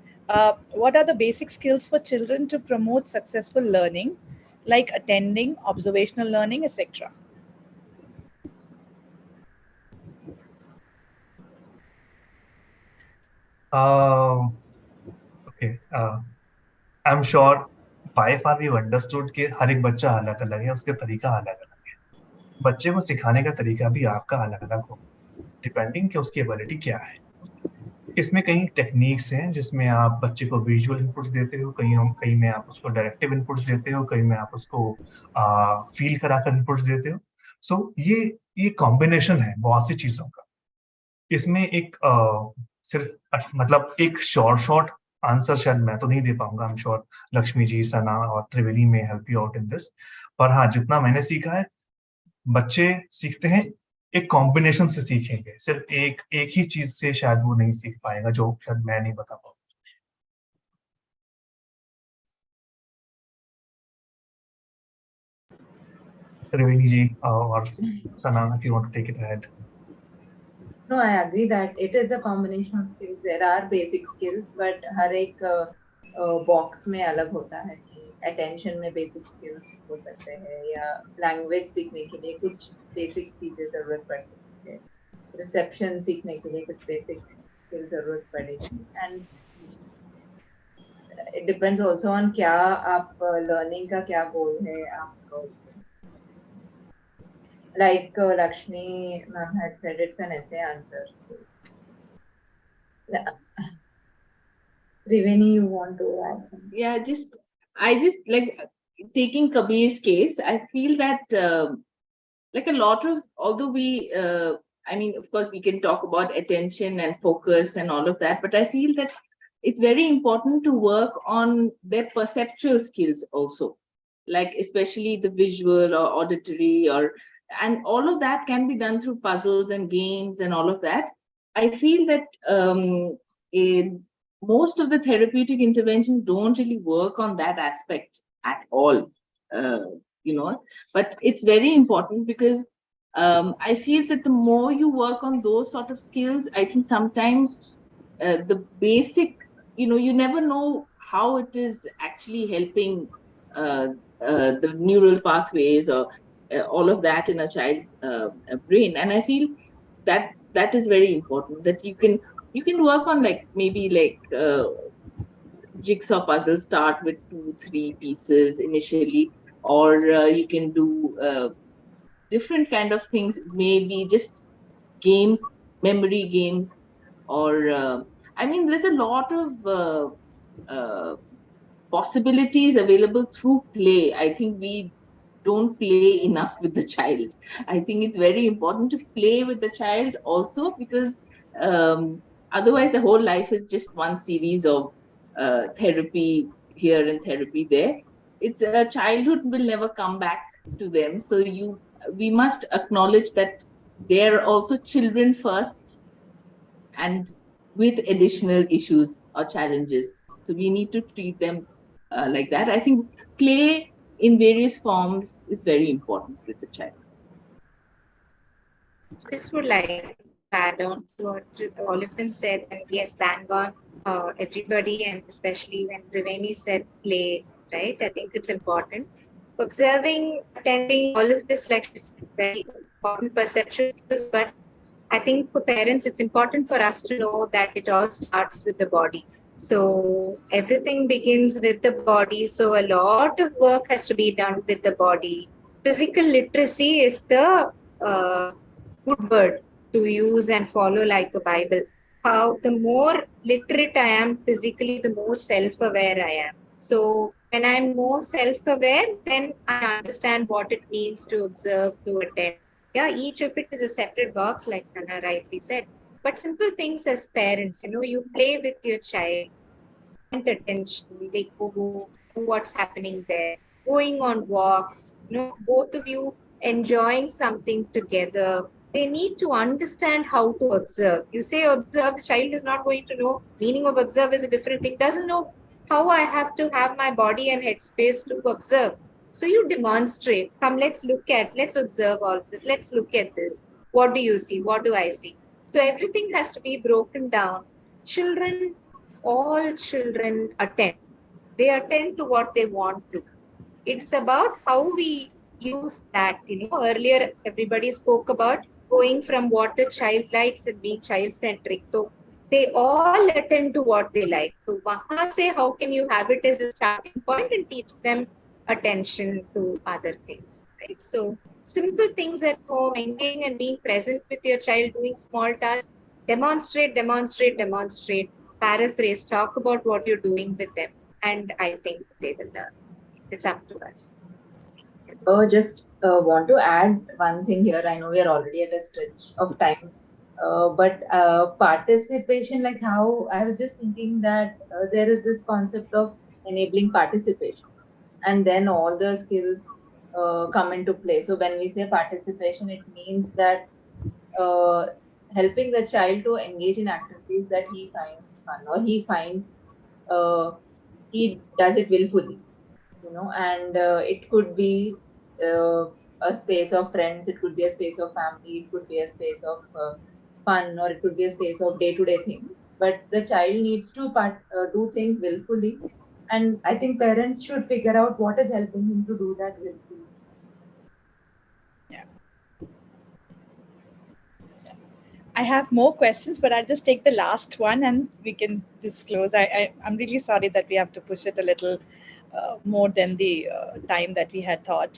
S1: What are the basic skills for children to promote successful learning, like attending, observational learning, etc.?
S5: Okay. I'm sure by far we've understood कि हर एक बच्चा अलग अलग है, उसके तरीका अलग अलग है। बच्चे को सिखाने का तरीका भी आपका अलग अलग हो, डिपेंडिंग कि उसकी एबिलिटी क्या है। इसमें कई टेक्निक्स हैं जिसमें आप बच्चे को विजुअल इनपुट्स देते हो, कहीं में आप उसको डायरेक्टिव इनपुट्स देते हो, कहीं में आप उसको फील कराकर इनपुट्स देते हो। सो ये कॉम्बिनेशन है बहुत सी चीजों का। इसमें एक सिर्फ मतलब एक शॉर्ट आंसर शायद मैं तो नहीं दे पाऊंगा। I am sure Lakshmi ji, सना और त्रिवेणी में help you out in this. पर हाँ, जितना मैंने सीखा है, बच्चे सीखते हैं एक कॉम्बिनेशन से सीखेंगे, सिर्फ एक ही चीज से शायद वो नहीं सीख पाएगा, जो शायद मैं नहीं बता पाऊंगा। त्रिवेणी जी और सना, if you want to take it ahead.
S6: No, I agree that it is a combination of skills. There are basic skills, but हर एक बॉक्स में अलग होता है कि अटेंशन में बेसिक स्किल्स हो सकते हैं, या लैंग्वेज सीखने के लिए कुछ बेसिक चीजें जरूरत पड़ सकती है, रिसेप्शन सीखने के लिए कुछ बेसिक स्किल जरूरत पड़ेगी। And it depends also on क्या आप लर्निंग का क्या गोल है आपका also. Like Lakshmi ma'am had said, it's an essay answer. So. Triveni, you want to add something?
S2: Yeah, I just like taking Kabir's case. I feel that like a lot of, although I mean, of course, we can talk about attention and focus and all of that, but I feel that it's very important to work on their perceptual skills also, like especially the visual or auditory, and all of that can be done through puzzles and games and all of that. I feel that most of the therapeutic interventions don't really work on that aspect. at all, but it's very important because I feel that the more you work on those sort of skills, I think sometimes the basic, you never know how it is actually helping the neural pathways or all of that in a child's brain. And I feel that that is very important, that you can work on like maybe like jigsaw puzzle, start with 2-3 pieces initially, or you can do different kind of things, maybe just games, memory games, or I mean, there's a lot of uh, possibilities available through play. I think we don't play enough with the child. I think it's very important to play with the child also, because um, otherwise the whole life is just one series of therapy here and therapy there. It's a childhood will never come back to them. So we must acknowledge that they're also children first, and with additional issues or challenges. So we need to treat them like that. I think play in various forms is very important with the child.
S4: Just would like to add on to what all of them said, and yes, thank God, everybody, and especially when Triveni said play, right? I think it's important. Observing, attending, all of this, like very important perceptual skills, but I think for parents, it's important for us to know that it all starts with the body. So everything begins with the body. So a lot of work has to be done with the body. Physical literacy is the good word to use and follow like a Bible. How the more literate I am physically, the more self-aware I am. So when I'm more self-aware, then I understand what it means to observe, to attend. Yeah, each of it is a separate box, like Sana rightly said. But simple things as parents, you play with your child, and attention, they go what's happening there, going on walks, both of you enjoying something together. They need to understand how to observe. You say observe, the child is not going to know. Meaning of observe is a different thing. Doesn't know how I have to have my body and headspace to observe. So you demonstrate. Come, let's observe all this. Let's look at this. What do you see? What do I see? So everything has to be broken down. Children, all children attend. They attend to what they want to. It's about how we use that. Earlier everybody spoke about going from what the child likes and being child-centric. So they all attend to what they like. So wahan se, how can you have it as a starting point and teach them attention to other things, right? So simple things at home, engaging and being present with your child, doing small tasks, demonstrate, paraphrase, talk about what you're doing with them, and I think they will learn. It's up to us.
S6: Just want to add one thing here. I know we are already at a stretch of time, but participation, like how I was just thinking that there is this concept of enabling participation, and then all the skills come into play. So when we say participation, it means that helping the child to engage in activities that he finds fun, or he finds he does it willfully, and it could be a space of friends, it could be a space of family, it could be a space of fun, or it could be a space of day-to-day things. But the child needs to do things willfully, and I think parents should figure out what is helping him to do that willfully.
S1: I have more questions, but I'll just take the last one and we can disclose. I'm really sorry that we have to push it a little more than the time that we had thought.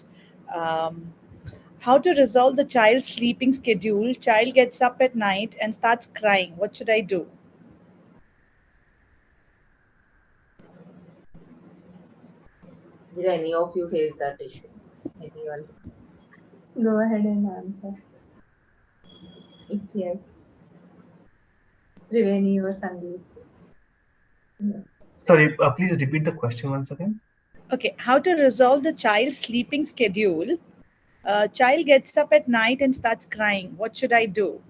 S1: How to resolve the child's sleeping schedule? Child gets up at night and starts crying. What should I do?
S6: Did any of you face that issues? Anyone? Go ahead and answer. If yes, Triveni or Sandeep.
S5: Sorry, please repeat the question once again.
S1: Okay, how to resolve the child's sleeping schedule? Child gets up at night and starts crying. What should I do?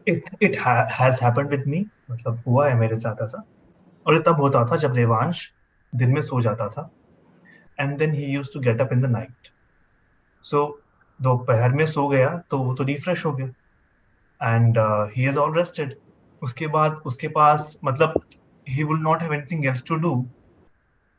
S5: It has happened with me. मतलब हुआ है मेरे साथ ऐसा. और ये तब होता था जब देवांश दिन में सो जाता था, and then he used to get up in the night. So दोपहर में सो गया तो वो तो रिफ्रेश हो गया and he is all rested. उसके बाद उसके पास मतलब he will not have anything else to do.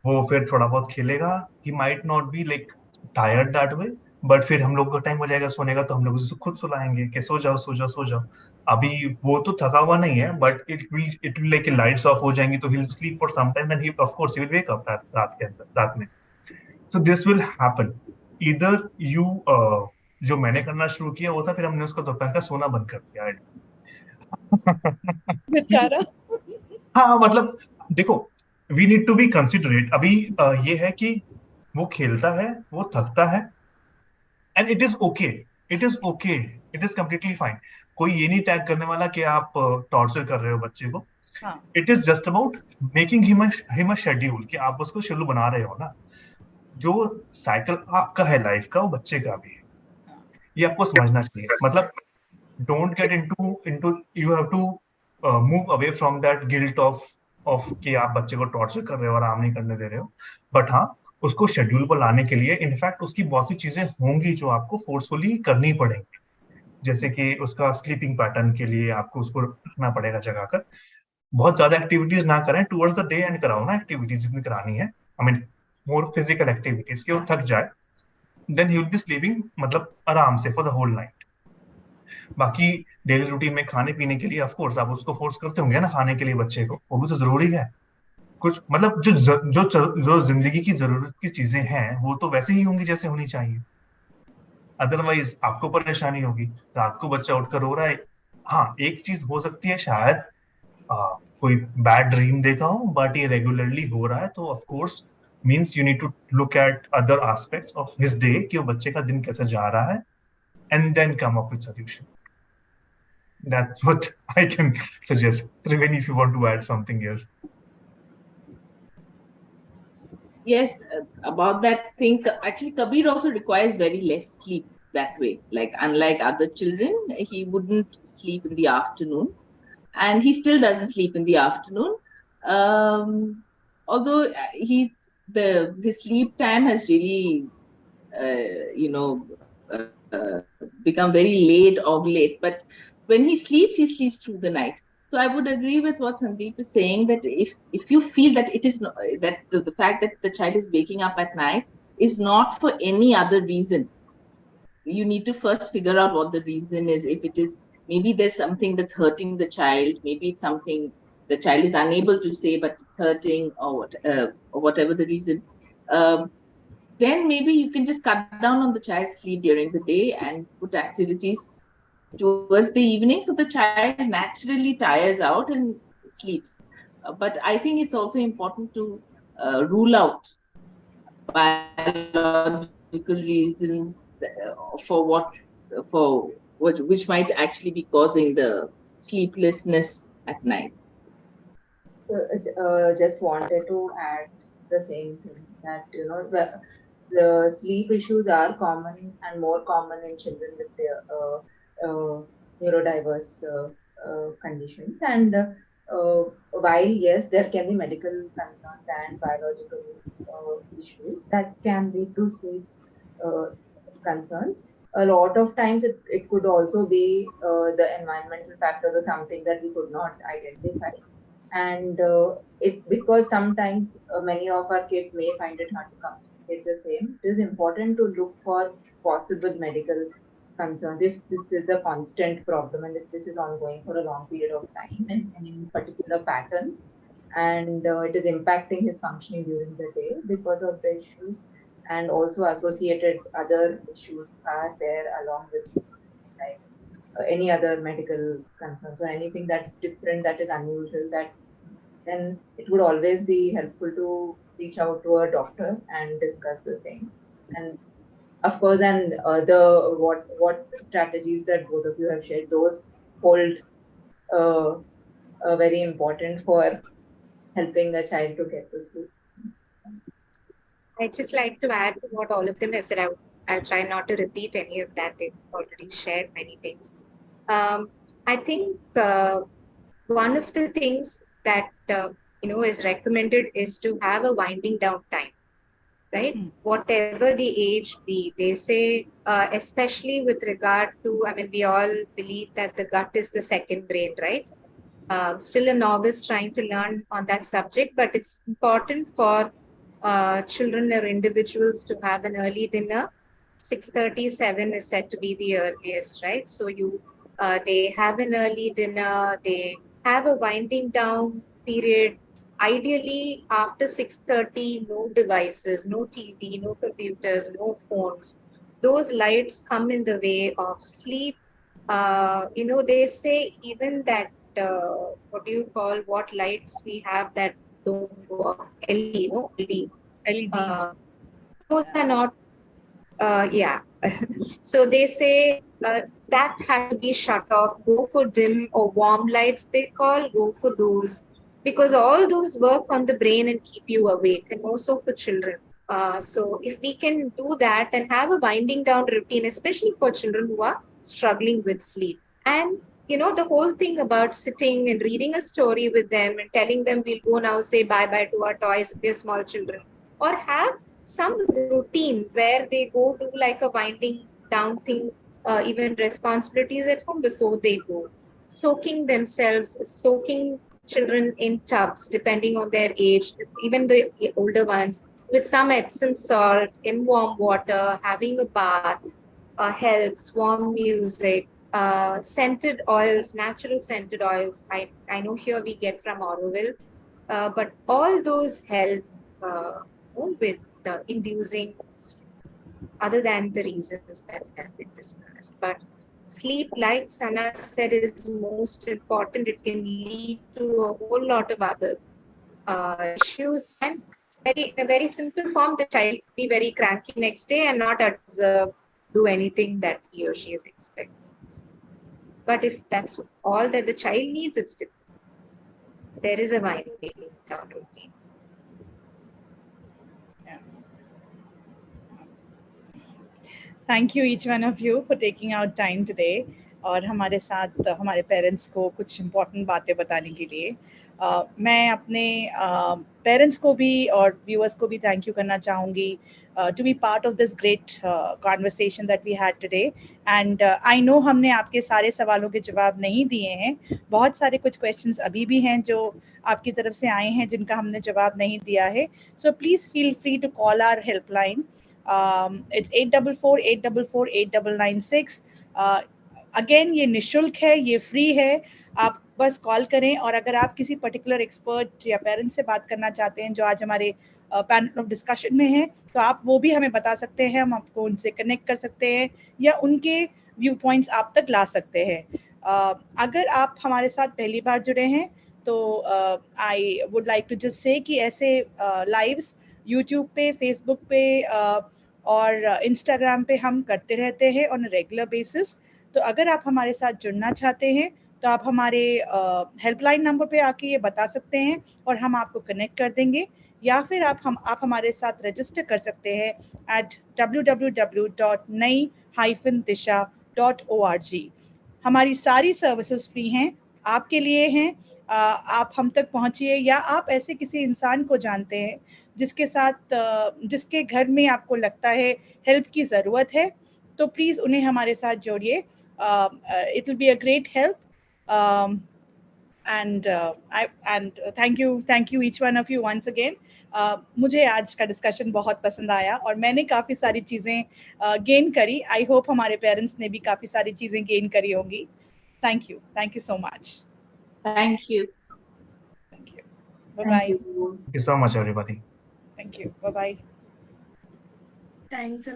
S5: वो फिर थोड़ा बहुत खेलेगा. He might not be like tired that way, but फिर हम लोग का टाइम हो जाएगा सोने का तो हम लोग उसे खुद सुलाएंगे कि सो जाओ सो जाओ सो जाओ. अभी वो तो थका हुआ नहीं है, but it will like lights off हो जाएंगी तो he will sleep for some time and he of course he will wake up रात के अंदर, रात में. So this will happen. इधर यू जो मैंने करना शुरू किया वो था, फिर हमने उसका दोपहर का सोना बंद कर दिया.
S1: बेचारा.
S5: हाँ मतलब देखो, we need to be considerate. अभी ये है कि वो खेलता है, वो थकता है, and it is okay. It is okay. It is completely fine. कोई ये नहीं टैग करने वाला कि आप टॉर्चर कर रहे हो बच्चे को.
S1: हाँ.
S5: It is just about making him a schedule, कि आप उसको शेड्यूल बना रहे हो ना. जो साइकिल आपका है लाइफ का, वो बच्चे का भी है. ये आपको समझना चाहिए. मतलब don't get into you have to move away from that guilt of कि आप बच्चे को टॉर्चर कर रहे हो, आराम नहीं करने दे रहे हो. बट हाँ, उसको शेड्यूल पर लाने के लिए इनफैक्ट उसकी बहुत सी चीजें होंगी जो आपको फोर्सफुली करनी पड़ेंगी. जैसे कि उसका स्लीपिंग पैटर्न के लिए आपको उसको रखना पड़ेगा जगा कर. बहुत ज्यादा एक्टिविटीज ना करें टुवर्ड्स द डे एंड कराओ ना एक्टिविटीज जितनी करानी है. I mean more physical activities के वो थक जाए, then he will be sleeping मतलब आराम से फॉर द होल नाइट. बाकी डेली रूटीन में खाने पीने के लिए ऑफ कोर्स आप उसको फोर्स करते होंगे ना खाने के लिए बच्चे को, वो भी तो जरूरी है. कुछ मतलब जो जिंदगी की जरूरत की चीजें हैं वो तो वैसे ही होंगी जैसे होनी चाहिए. अदरवाइज आपको परेशानी होगी. रात को बच्चा उठकर रो रहा है, हाँ एक चीज हो सकती है शायद कोई बैड ड्रीम देखा हो, बट ये रेगुलरली हो रहा है तो of course means you need to look at other aspects of his day कि वो बच्चे का दिन कैसे जा रहा है, and then come up with solution. That's what I can suggest. Triveni, if you want to add something here.
S2: Yes, about that thing, actually Kabir also requires very less sleep that way. Like unlike other children, he wouldn't sleep in the afternoon, and he still doesn't sleep in the afternoon. Although his sleep time has really become very late of late, but when he sleeps through the night. So I would agree with what Sandeep is saying, that if you feel that it is not, that the fact that the child is waking up at night is not for any other reason, you need to first figure out what the reason is. If it is, maybe there's something that's hurting the child, maybe it's something the child is unable to say but it's hurting, or whatever the reason, then maybe you can just cut down on the child's sleep during the day and put activities towards the evening, so the child naturally tires out and sleeps. But I think it's also important to rule out biological reasons which might actually be causing the sleeplessness at night.
S6: So just wanted to add the same thing, that the sleep issues are common and more common in children with their neurodiverse conditions. And while yes, there can be medical concerns and biological issues that can lead to sleep concerns, a lot of times it could also be the environmental factors or something that we could not identify. And because sometimes many of our kids may find it hard to communicate the same, it is important to look for possible medical concerns if this is a constant problem and if this is ongoing for a long period of time and in particular patterns, and it is impacting his functioning during the day because of the issues, and also associated other issues are there along with, like any other medical concerns or anything that's different, that is unusual, that then it would always be helpful to reach out to a doctor and discuss the same. And of course, and the what strategies that both of you have shared, those hold very important for helping the child to get to sleep.
S4: I'd just like to add to what all of them have said. I'll try not to repeat any of that. They've already shared many things. I think one of the things that is recommended is to have a winding down time, right? Whatever the age be, they say, especially with regard to, I mean, we all believe that the gut is the second brain, right? Still a novice trying to learn on that subject, but it's important for children or individuals to have an early dinner. 6:37 is said to be the earliest, right? So they have an early dinner, they have a winding down period. Ideally, after 6:30, no devices, no TV, no computers, no phones. Those lights come in the way of sleep. They say even that what do you call what lights we have that don't go off? LED, no? LED.
S1: LEDs.
S4: Those are not, yeah. So they say that has to be shut off. Go for dim or warm lights, they call, go for those. Because all those work on the brain and keep you awake, and also for children. So if we can do that and have a winding down routine, especially for children who are struggling with sleep. And the whole thing about sitting and reading a story with them and telling them we'll go now say bye-bye to our toys if they're small children, or have some routine where they go do like a winding down thing, even responsibilities at home before they go. Soaking children in tubs, depending on their age, even the older ones, with some Epsom salt in warm water, having a bath helps, warm music, scented oils, natural scented oils. I know here we get from Auroville, but all those help with inducing sleep, other than the reasons that have been discussed. But sleep, like Sana said, is most important. It can lead to a whole lot of other issues. And in a very simple form, the child will be very cranky next day and not observe, do anything that he or she is expecting. But if that's all that the child needs, it's different. There is a winding down routine.
S1: Thank you each one of you for taking out time today और हमारे साथ हमारे parents को कुछ important बातें बताने के लिए मैं अपने पेरेंट्स को भी और व्यूअर्स को भी थैंक यू करना चाहूँगी to be part of this great conversation that we had today and I know हमने आपके सारे सवालों के जवाब नहीं दिए हैं बहुत सारे कुछ questions अभी भी हैं जो आपकी तरफ से आए हैं जिनका हमने जवाब नहीं दिया है so please feel free to call our helpline it's 844-844-8996 again ये निशुल्क है ये फ्री है आप बस कॉल करें और अगर आप किसी पर्टिकुलर एक्सपर्ट या पेरेंट्स से बात करना चाहते हैं जो आज हमारे पैनल ऑफ डिस्कशन में हैं तो आप वो भी हमें बता सकते हैं हम आपको उनसे कनेक्ट कर सकते हैं या उनके व्यू पॉइंट्स आप तक ला सकते हैं अगर आप हमारे साथ पहली बार जुड़े हैं तो I would like to just say कि ऐसे लाइव्स यूट्यूब पे फेसबुक पे और इंस्टाग्राम पे हम करते रहते हैं ऑन रेगुलर बेसिस तो अगर आप हमारे साथ जुड़ना चाहते हैं तो आप हमारे हेल्पलाइन नंबर पे आके ये बता सकते हैं और हम आपको कनेक्ट कर देंगे या फिर आप हमारे साथ रजिस्टर कर सकते हैं at www.nayi-disha.org हमारी सारी सर्विसेज फ्री हैं आपके लिए हैं आप हम तक पहुंचिए या आप ऐसे किसी इंसान को जानते हैं जिसके साथ जिसके घर में आपको लगता है हेल्प की ज़रूरत है तो प्लीज़ उन्हें हमारे साथ जोड़िए it will be a great help and thank you each one of you once again मुझे आज का डिस्कशन बहुत पसंद आया और मैंने काफ़ी सारी चीज़ें गेन करी आई होप हमारे पेरेंट्स ने भी काफ़ी सारी चीज़ें गेन करी होंगी thank you so much
S2: Thank you.
S1: Bye bye.
S5: Thank you so much, everybody.
S1: Thank you. Bye bye.
S3: Thanks a